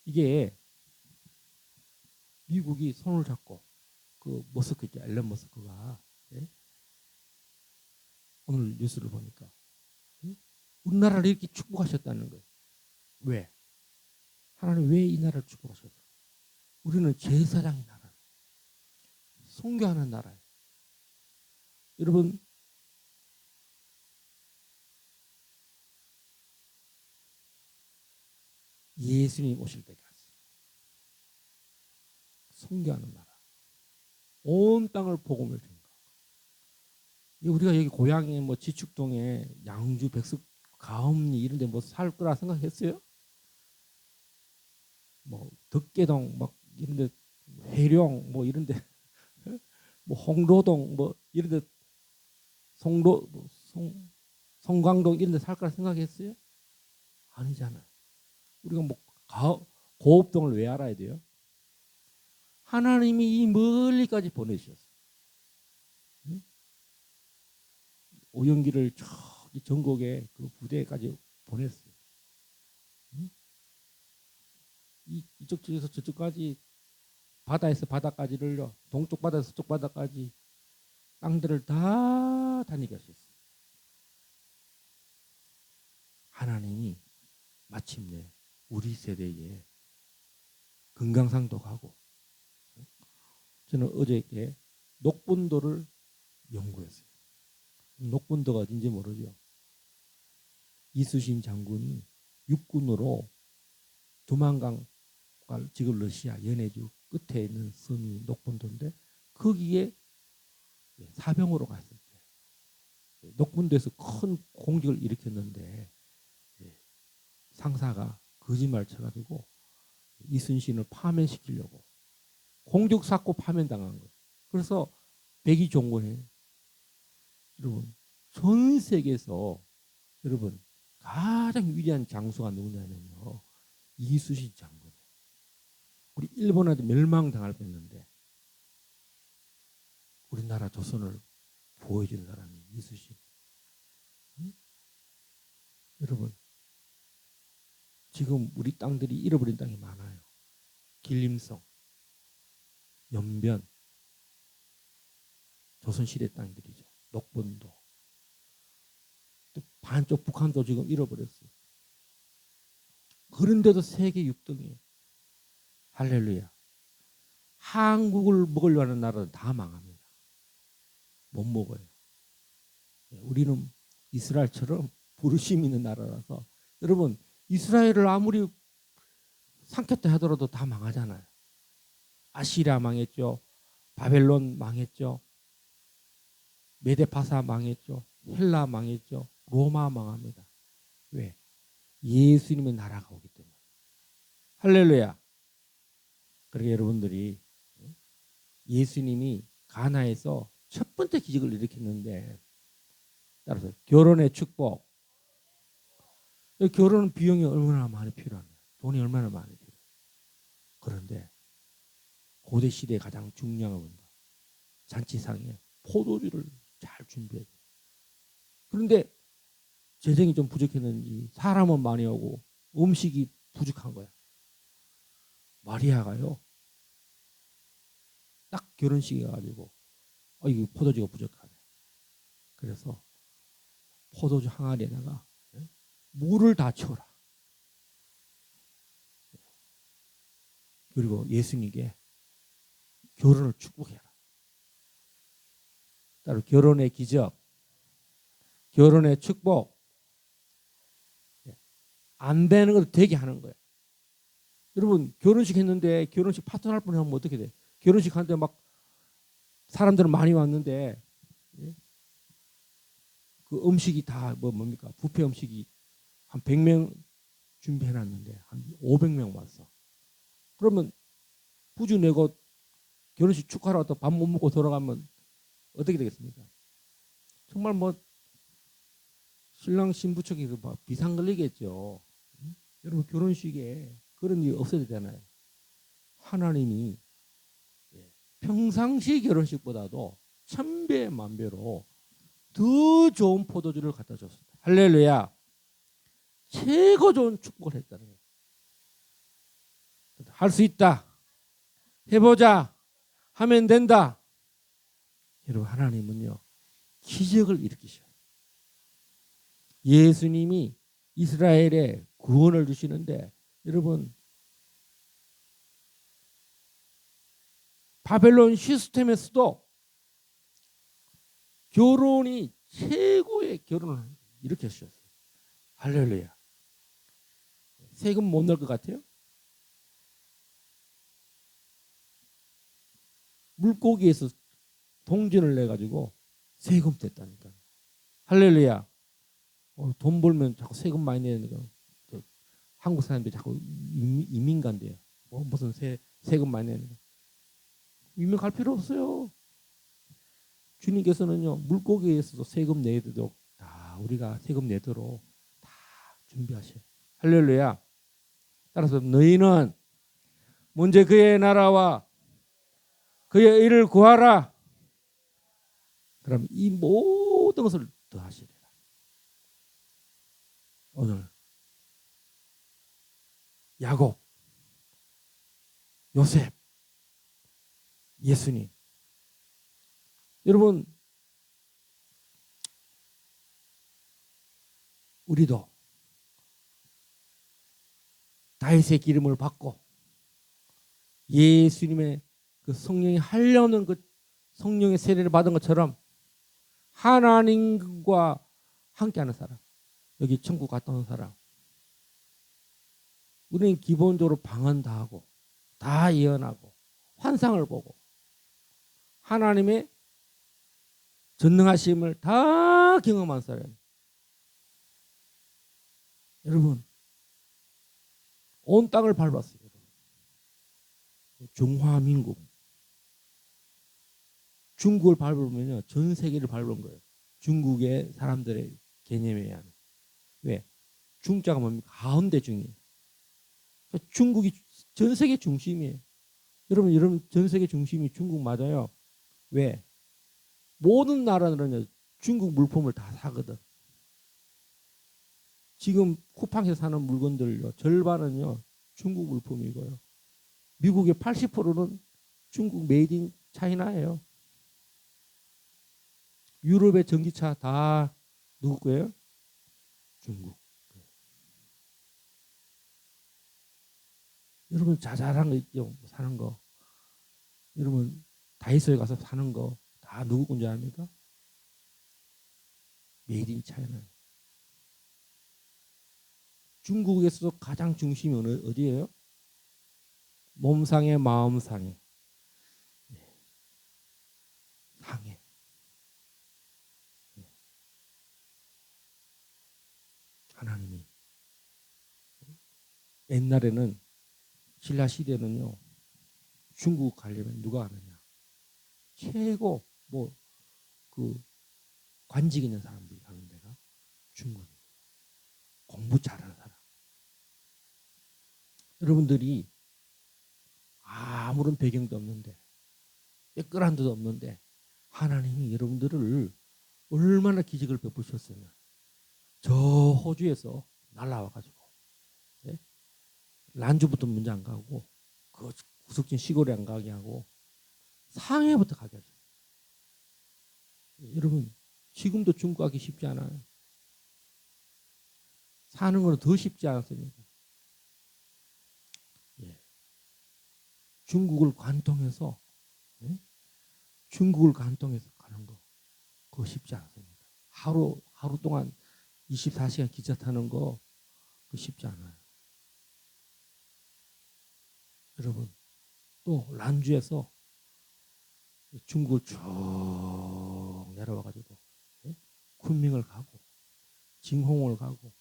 S2: 이게 미국이 손을 잡고 그 머스크 있죠, 앨런 머스크가 예? 오늘 뉴스를 보니까 우리나라를 이렇게 축복하셨다는 거예요. 왜? 하나님 왜 이 나라를 축복하셨어요? 우리는 제사장의 나라, 선교하는 나라예요. 여러분 예수님 오실 때가 왔어요. 선교하는 나라, 온 땅을 복음을 전가. 우리가 여기 고향에 뭐 지축동에 양주, 백석, 가음리 이런데 뭐 살 거라 생각했어요? 뭐 덕계동 막 이런데 회룡 뭐 이런데 뭐 홍로동 뭐 이런데 송로 송광동 이런데 살 거라 생각했어요? 아니잖아요. 우리가 뭐 고읍동을 왜 알아야 돼요? 하나님이 이 멀리까지 보내주셨어요. 오영기를 저기 전국에 그 부대까지 보냈어요. 이쪽 쪽에서 저쪽까지 바다에서 바다까지를요, 동쪽 바다에서 서쪽 바다까지 땅들을 다 다니게 하셨어요. 하나님이 마침내 우리 세대에 금강산도 가고, 저는 어저께 녹분도를 연구했어요. 녹분도가 어딘지 모르죠. 이수신 장군이 육군으로 두만강, 지금 러시아 연해주 끝에 있는 섬이 녹분도인데 거기에 사병으로 갔을 때 녹분도에서 큰 공격을 일으켰는데 상사가 거짓말 쳐가지고 이순신을 파면시키려고 공격 샀고 파면당한 거예요. 그래서 백의종군에 여러분 전 세계에서 여러분 가장 위대한 장수가 누구냐면요, 이수신 장군이에요. 우리 일본한테 멸망당할 뻔했는데 우리나라 조선을 보여준 사람이 이수신. 응? 여러분 지금 우리 땅들이 잃어버린 땅이 많아요. 길림성, 연변, 조선시대 땅들이죠. 녹본도. 또 반쪽 북한도 지금 잃어버렸어요. 그런데도 세계 6등이에요. 할렐루야. 한국을 먹으려 하는 나라는 다 망합니다. 못 먹어요. 우리는 이스라엘처럼 부르심 있는 나라라서, 여러분 이스라엘을 아무리 삼켰다 하더라도 다 망하잖아요. 아시리아 망했죠. 바벨론 망했죠. 메데파사 망했죠. 헬라 망했죠. 로마 망합니다. 왜? 예수님의 나라가 오기 때문에. 할렐루야. 그러게 여러분들이 예수님이 가나에서 첫 번째 기적을 일으켰는데, 따라서 결혼의 축복. 결혼은 비용이 얼마나 많이 필요하냐. 돈이 얼마나 많이 필요해요. 그런데 고대 시대에 가장 중요한 건 잔치상에 포도주를 잘 준비해야 돼요. 그런데 재정이 좀 부족했는지 사람은 많이 오고 음식이 부족한 거야. 마리아가요, 딱 결혼식에 가지고 이거 포도주가 부족하네. 그래서 포도주 항아리에다가 물을 다 채워라. 그리고 예수님께 결혼을 축복해라. 따로 결혼의 기적, 결혼의 축복, 안 되는 것도 되게 하는 거예요. 여러분 결혼식 했는데 결혼식 파토날 뻔하면 어떻게 돼? 결혼식 하는데 막 사람들은 많이 왔는데 그 음식이 다 뭡니까? 뷔페 음식이 한 100명 준비해놨는데 한 500명 왔어. 그러면 부주 내고 결혼식 축하하러 왔다 밥 못 먹고 돌아가면 어떻게 되겠습니까? 정말 뭐 신랑 신부 측이 비상 걸리겠죠. 여러분 결혼식에 그런 일이 없어야 되잖아요. 하나님이 평상시 결혼식보다도 천배 만배로 더 좋은 포도주를 갖다 줬습니다. 할렐루야. 최고 좋은 축복을 했다는 거예요. 할 수 있다. 해보자. 하면 된다. 여러분 하나님은요 기적을 일으키셔요. 예수님이 이스라엘에 구원을 주시는데 여러분 바벨론 시스템에서도 결혼이 최고의 결혼을 이렇게 하셨어요. 할렐루야. 세금 못 낼 것 같아요? 물고기에서 동전을 내가지고 세금 냈다니까. 할렐루야. 돈 벌면 자꾸 세금 많이 내는 거. 한국 사람들이 자꾸 이민 간대요. 무슨 세금 많이 내는 거. 이민 갈 필요 없어요. 주님께서는요 물고기에서도 세금 내도록 다 우리가 세금 내도록 다 준비하셔요. 할렐루야. 따라서 너희는 먼저 그의 나라와 그의 의를 구하라. 그럼 이 모든 것을 더하시리라. 오늘 야곱, 요셉, 예수님. 여러분 우리도 다윗의 기름을 받고 예수님의 그 성령이 하려는 그 성령의 세례를 받은 것처럼 하나님과 함께하는 사람, 여기 천국 갔다 온 사람, 우리는 기본적으로 방언 다 하고 다 예언하고 환상을 보고 하나님의 전능하심을 다 경험한 사람. 여러분 온 땅을 밟았어요. 중화민국 중국을 밟으면요 전 세계를 밟은 거예요. 중국의 사람들의 개념에 의한. 왜? 중자가 뭡니까? 가운데 중이에요. 그러니까 중국이 전 세계 중심이에요. 여러분 전 세계 중심이 중국 맞아요. 왜? 모든 나라들은 중국 물품을 다 사거든. 지금 쿠팡에서 사는 물건들요 절반은요 중국 물품이고요. 미국의 80%는 중국 메이드 인 차이나예요. 유럽의 전기차 다 누구 거예요? 중국. 여러분 자잘한 거 있죠? 사는 거. 여러분 다이소에 가서 사는 거 다 누구 건지 압니까? 메이드 인 차이나. 중국에서도 가장 중심이 어디예요? 몸상에 마음상에 상해. 하나님이 옛날에는 신라 시대는요 중국 가려면 누가 가느냐? 최고 그 관직 있는 사람들이 가는 데가 중국이에요. 공부 잘하는 사람. 여러분들이 아무런 배경도 없는데 빼끌한 데도 없는데 하나님이 여러분들을 얼마나 기적을 베푸셨으면 저 호주에서 날라와가지고 란주부터 문제 안 가고 그 구석진 시골에 안 가게 하고 상해부터 가게 하셨어요. 여러분 지금도 중국 가기 쉽지 않아요. 사는 거는 더 쉽지 않습니까? 중국을 관통해서 중국을 관통해서 가는 거 그거 쉽지 않습니다. 하루 동안 24시간 기차 타는 거 그거 쉽지 않아요. 여러분 또 란주에서 중국을 쭉 내려와가지고 쿤밍을 가고 징홍을 가고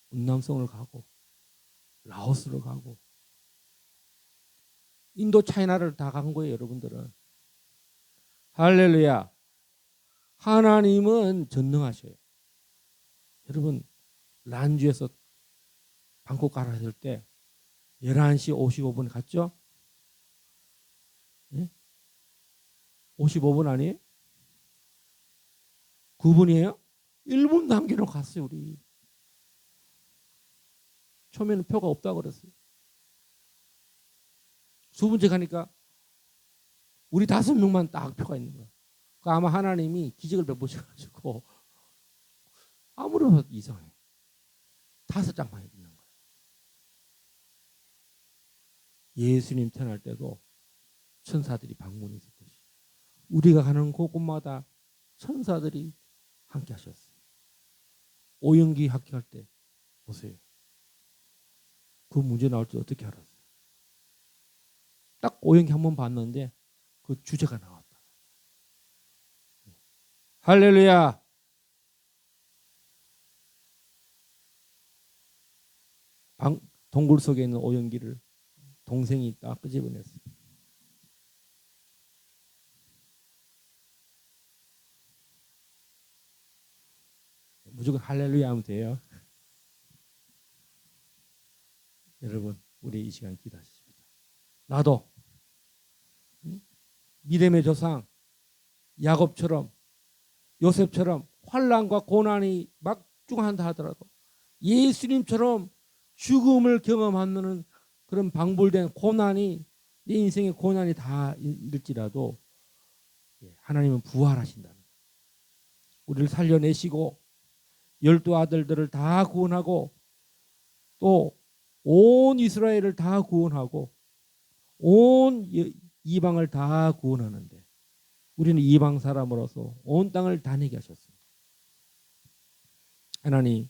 S2: 운남성을 가고 라오스를 가고 인도 차이나를 다 간 거예요. 여러분들은. 할렐루야. 하나님은 전능하셔요. 여러분 란주에서 방콕 가라 했을 때 11시 55분 갔죠? 예? 55분 아니에요? 9분이에요? 1분 남기놓고 갔어요. 우리 처음에는 표가 없다고 그랬어요. 수분제 가니까 우리 5명만 딱 표가 있는 거예요. 아마 하나님이 기적을 베푸셔가지고 아무리 봐도 이상해. 5장만 있는 거예요. 예수님 태어날 때도 천사들이 방문했었듯이 우리가 가는 곳곳마다 천사들이 함께 하셨어요. 오영기 합격할 때 보세요. 그 문제 나올 줄 어떻게 알았어요? 딱 오영기 한 번 봤는데 그 주제가 나왔다. 할렐루야. 동굴 속에 있는 오영기를 동생이 딱 끄집어냈어요. 무조건 할렐루야 하면 돼요. 여러분 우리 이 시간 기도하십시다. 나도 믿음의 조상 야곱처럼 요셉처럼 환난과 고난이 막중한다 하더라도 예수님처럼 죽음을 경험하는 그런 방불된 고난이 내 인생의 고난이 다 일지라도 하나님은 부활하신다는 거예요. 우리를 살려내시고 12 아들들을 다 구원하고 또 온 이스라엘을 다 구원하고 온 이방을 다 구원하는데 우리는 이방 사람으로서 온 땅을 다니게 하셨습니다. 하나님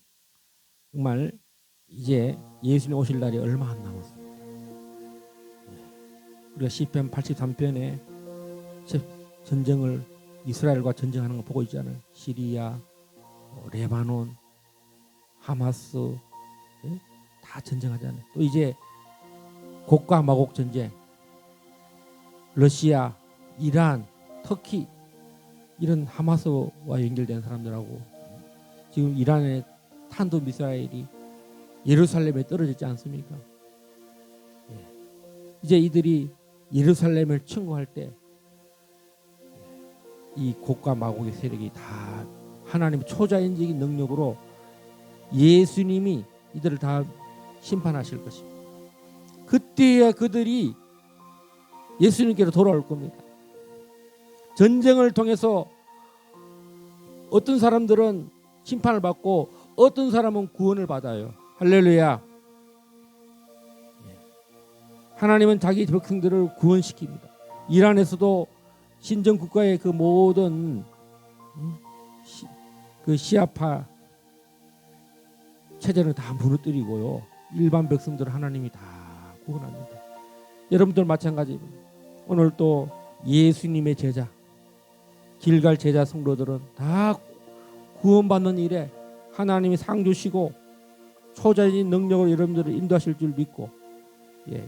S2: 정말 이제 예수님 오실 날이 얼마 안 남았습니다. 우리가 시편 83편에 전쟁을 이스라엘과 전쟁하는 거 보고 있잖아요. 시리아, 레바논, 하마스 다 전쟁하잖아요. 또 이제 곡과 마곡 전쟁, 러시아, 이란, 터키 이런 하마스와 연결된 사람들하고 지금 이란의 탄도 미사일이 예루살렘에 떨어졌지 않습니까? 이제 이들이 예루살렘을 침공할 때 이 곡과 마곡의 세력이 다 하나님의 초자연적인 능력으로 예수님이 이들을 다 심판하실 것입니다. 그때야 그들이 예수님께로 돌아올 겁니다. 전쟁을 통해서 어떤 사람들은 심판을 받고 어떤 사람은 구원을 받아요. 할렐루야. 하나님은 자기 백성들을 구원시킵니다. 이란에서도 신정 국가의 그 모든 그 시아파 체제는 다 무너뜨리고요. 일반 백성들을 하나님이 다 구원합니다. 여러분들 마찬가지입니다. 오늘 또 예수님의 제자 길갈 제자 성도들은 다 구원받는 일에 하나님이 상 주시고 초자연인 능력으로 여러분들을 인도하실 줄 믿고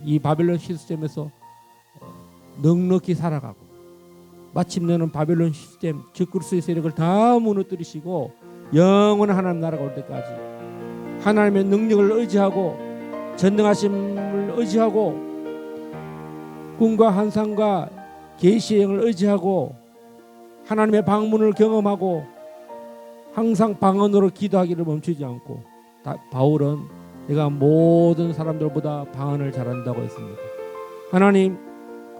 S2: 이 바벨론 시스템에서 넉넉히 살아가고 마침내는 바벨론 시스템 적그리스도의 세력을 다 무너뜨리시고 영원한 하나님 나라가 올 때까지 하나님의 능력을 의지하고 전능하심을 의지하고 꿈과 환상과 계시의 영을 의지하고 하나님의 방문을 경험하고 항상 방언으로 기도하기를 멈추지 않고 바울은 내가 모든 사람들보다 방언을 잘한다고 했습니다. 하나님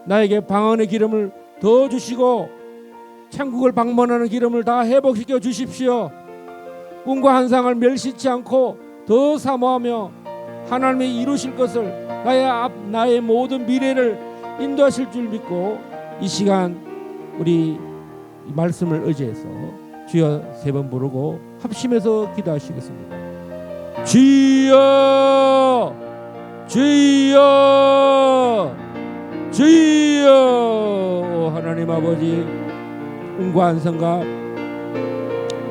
S2: 나에게 방언의 기름을 더 주시고 천국을 방문하는 기름을 다 회복시켜 주십시오. 꿈과 환상을 멸시치 않고 더 사모하며 하나님이 이루실 것을 나의 모든 미래를 인도하실 줄 믿고 이 시간 우리 이 말씀을 의지해서 주여 3번 부르고 합심해서 기도하시겠습니다. 주여 주여 주여. 하나님 아버지 꿈과 환상과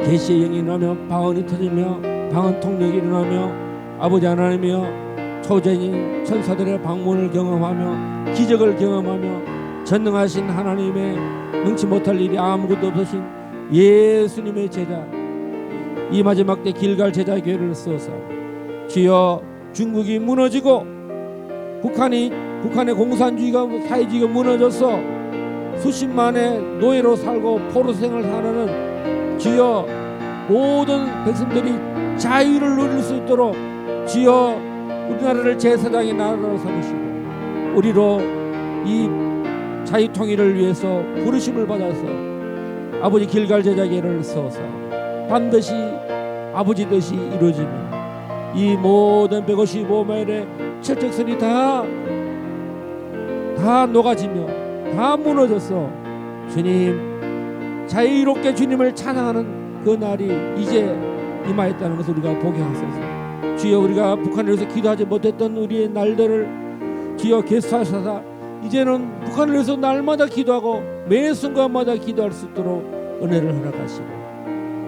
S2: 계시의 영이 일어나며 방언이 터지며 방언 통력이 일어나며 아버지 하나님이여 초자연인 천사들의 방문을 경험하며 기적을 경험하며 전능하신 하나님의 능치 못할 일이 아무것도 없으신 예수님의 제자 이 마지막 때 길갈 제자 교회를 세워서 주여 중국이 무너지고 북한의 공산주의가 사회주의가 무너져서 수십만의 노예로 살고 포로생을 사는 주여 모든 백성들이 자유를 누릴 수 있도록 주여 우리나라를 제사장의 나라로 삼으시고 우리로 이 자유통일을 위해서 부르심을 받아서 아버지 길갈 제자계를 세워서 반드시 아버지 뜻이 이루어지며 이 모든 155마일의 철책선이 다 녹아지며 다 무너져서 주님 자유롭게 주님을 찬양하는 그 날이 이제 임하였다는 것을 우리가 보게 하소서. 주여 우리가 북한을 위해서 기도하지 못했던 우리의 날들을 주여 개수하셔서 이제는 북한을 위해서 날마다 기도하고 매 순간마다 기도할 수 있도록 은혜를 허락하시고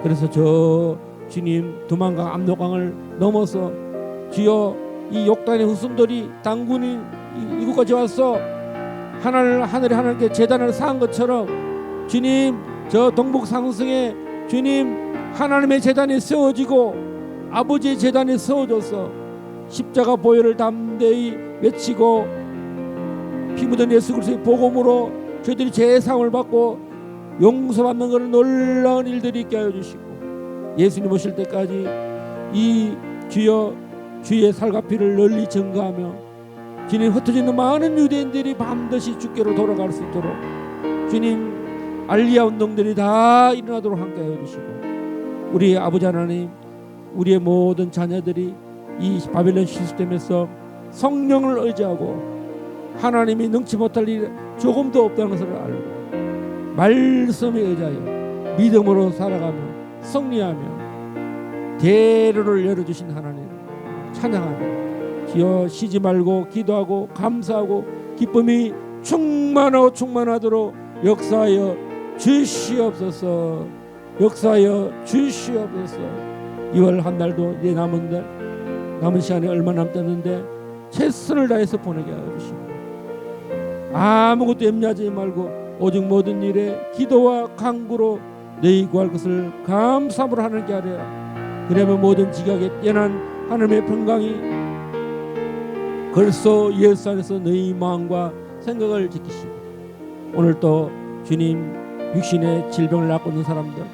S2: 그래서 저 주님 두만강 압록강을 넘어서 주여 이 욕단의 후손들이 당군이 이곳까지 와서 하늘에 하나님께 제단을 쌓은 것처럼 주님 저 동북 상승에 주님 하나님의 제단이 세워지고 아버지의 제단이 세워져서 십자가 보혈을 담대히 외치고 피 묻은 예수 그리스도의 복음으로 저희들이 제사함을 받고 용서받는 그런 놀라운 일들이 있게 하여 주시고 예수님 오실 때까지 이 주여 주의 살과 피를 널리 증거하며 주님 흩어지는 많은 유대인들이 반드시 주께로 돌아갈 수 있도록 주님 알리야 운동들이 다 일어나도록 함께 하여 주시고 우리 아버지 하나님 우리의 모든 자녀들이 이 바벨론 시스템에서 성령을 의지하고 하나님이 능치 못할 일이 조금도 없다는 것을 알고 말씀에 의지하여 믿음으로 살아가며 승리하며 대로를 열어주신 하나님 찬양하며 주여 쉬지 말고 기도하고 감사하고 기쁨이 충만하도록 역사하여 주시옵소서. 역사하여 주시옵소서. 2월 한 달도 이제 남은 시간이 얼마 남았는데 최선을 다해서 보내게 하여 주시고 아무것도 염려하지 말고 오직 모든 일에 기도와 간구로 너희 구할 것을 감사함으로 하나님께 하리라. 그러면 모든 지각에 뛰어난 하나님의 평강이 그리스도 예수 안에서 너희 마음과 생각을 지키시고 오늘 또 주님 육신의 질병을 낳고 있는 사람들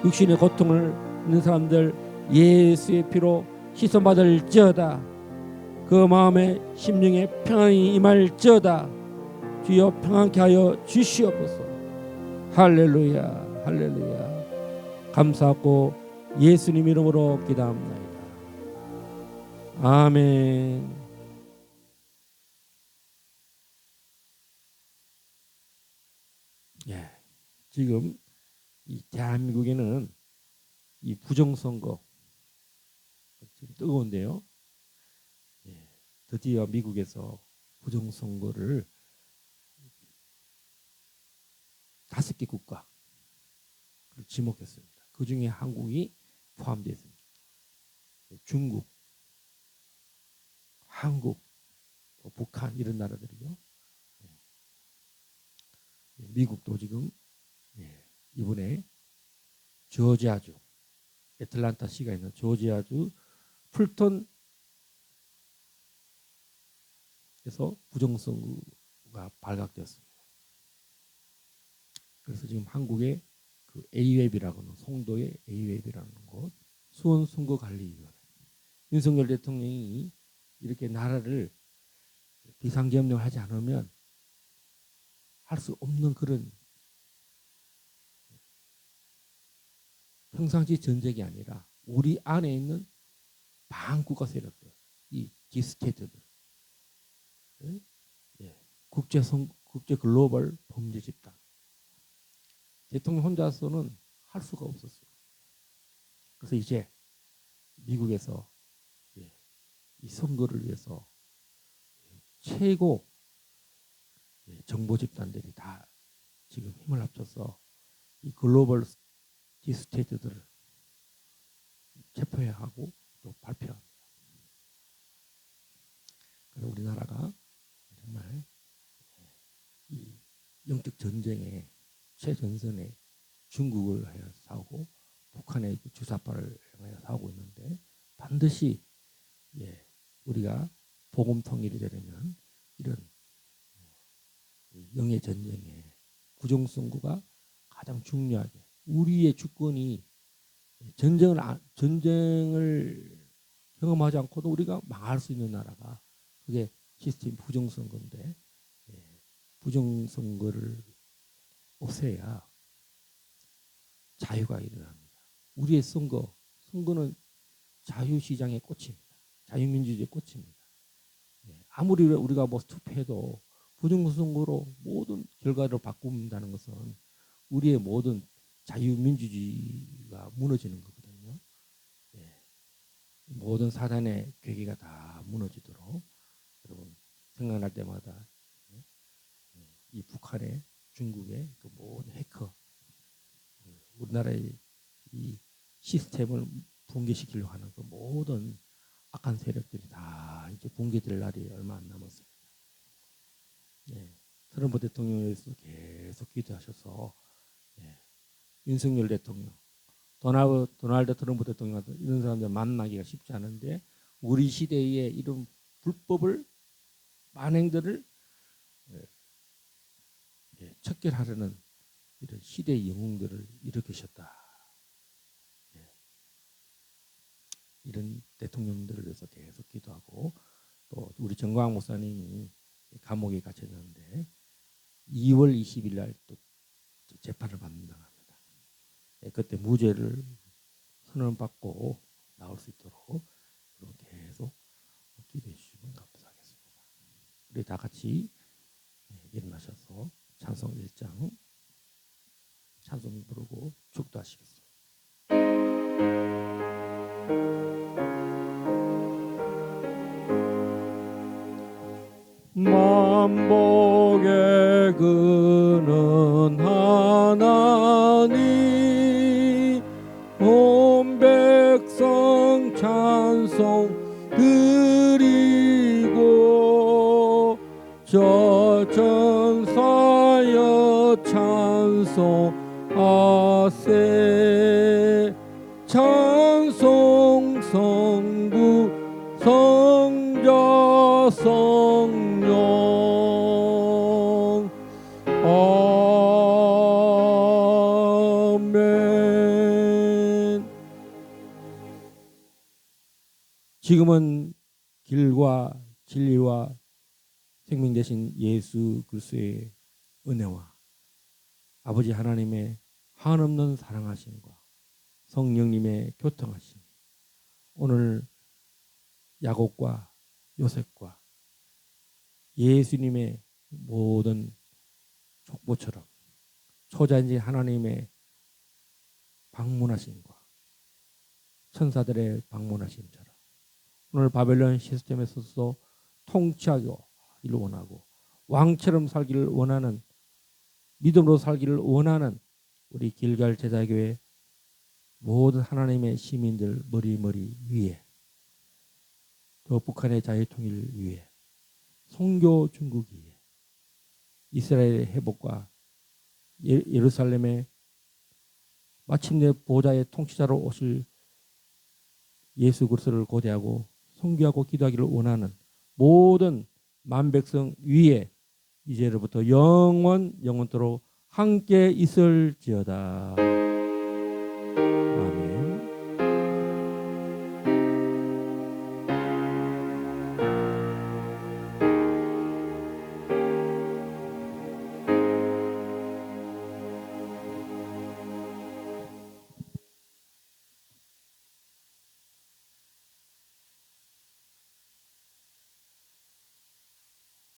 S2: 육신의 고통을 있는 사람들 예수의 피로 씻어받을지어다. 그 마음에 심령에 평안이 임할지어다. 주여 평안케 하여 주시옵소서. 할렐루야 할렐루야. 감사하고 예수님 이름으로 기도합니다. 아멘. 예, 지금 이 대한민국에는 이 부정선거 지금 뜨거운데요. 예, 드디어 미국에서 부정선거를 5개 국가를 지목했습니다. 그 중에 한국이 포함되어 있습니다. 중국, 한국, 북한 이런 나라들이요. 미국도 지금 이번에 조지아주 애틀란타 시가 있는 조지아주 풀턴에서 부정선거가 발각되었습니다. 그래서 지금 한국의 그 A웹이라고 하는 송도의 A웹이라는 곳 수원선거관리위원회 윤석열 대통령이 이렇게 나라를 비상점령을 하지 않으면 할 수 없는 그런 평상시 전쟁이 아니라 우리 안에 있는 반국가 세력들, 이 디스테이트들, 국제 글로벌 범죄 집단, 대통령 혼자서는 할 수가 없었어요. 그래서 이제 미국에서 이 선거를 위해서 최고 정보 집단들이 다 지금 힘을 합쳐서 이 글로벌 디스테이트들을 체포해야 하고 또 발표합니다. 그래서 우리나라가 정말 이 영적 전쟁의 최전선에 중국을 하여 싸우고 북한의 주사파를 향해서 하고 있는데 반드시 우리가 복음 통일이 되려면 이런 영의 전쟁에 부정선거가 가장 중요하게 우리의 주권이 전쟁을 경험하지 않고도 우리가 망할 수 있는 나라가 그게 시스템 부정선거인데 부정선거를 없애야 자유가 일어납니다. 우리의 선거는 자유시장의 꽃입니다. 자유민주주의의 꽃입니다. 아무리 우리가 뭐 투표해도 부정선거로 모든 결과를 바꾼다는 것은 우리의 모든 자유민주주의가 무너지는 거거든요. 모든 사단의 괴계가 다 무너지도록 여러분 생각날 때마다 이 북한의 중국의 그 모든 해커 우리나라의 이 시스템을 붕괴시키려고 하는 그 모든 악한 세력들이 다 이제 붕괴될 날이 얼마 안 남았습니다. 트럼프 대통령에서 계속 기도하셔서 윤석열 대통령, 도널드 트럼프 대통령 같은 이런 사람들 만나기가 쉽지 않은데 우리 시대에 이런 불법을 만행들을 척결하려는 이런 시대의 영웅들을 일으키셨다. 이런 대통령들을 위해서 계속 기도하고 또 우리 정광 목사님이 감옥에 갇혔는데 2월 20일 날 또 재판을 받는다고 합니다. 그때 무죄를 선언받고 나올 수 있도록 계속 기도해 주시면 감사하겠습니다. 우리 다 같이 일어나셔서 찬송 1장 찬송 부르고 축도하시겠습니다. 만복의 그는 하나님 온 백성 찬송 드리고 저 전사여 찬송하세 찬송 성부 성자 성령 아멘. 지금은 길과 진리와 생명 되신 예수 그리스도의 은혜와 아버지 하나님의 한없는 사랑하심과 성령님의 교통하심 오늘 야곱과 요셉과 예수님의 모든 족보처럼 초자인지 하나님의 방문하심과 천사들의 방문하심처럼 오늘 바벨론 시스템에서도 통치하기를 원하고 왕처럼 살기를 원하는 믿음으로 살기를 원하는 우리 길갈 제자교회 모든 하나님의 시민들 머리 위에 또 북한의 자유통일 위해 선교 중국 위해 이스라엘의 회복과 예루살렘의 마침내 보좌의 통치자로 오실 예수 그리스도를 고대하고 선교하고 기도하기를 원하는 모든 만백성 위에 이제로부터 영원토록 함께 있을지어다.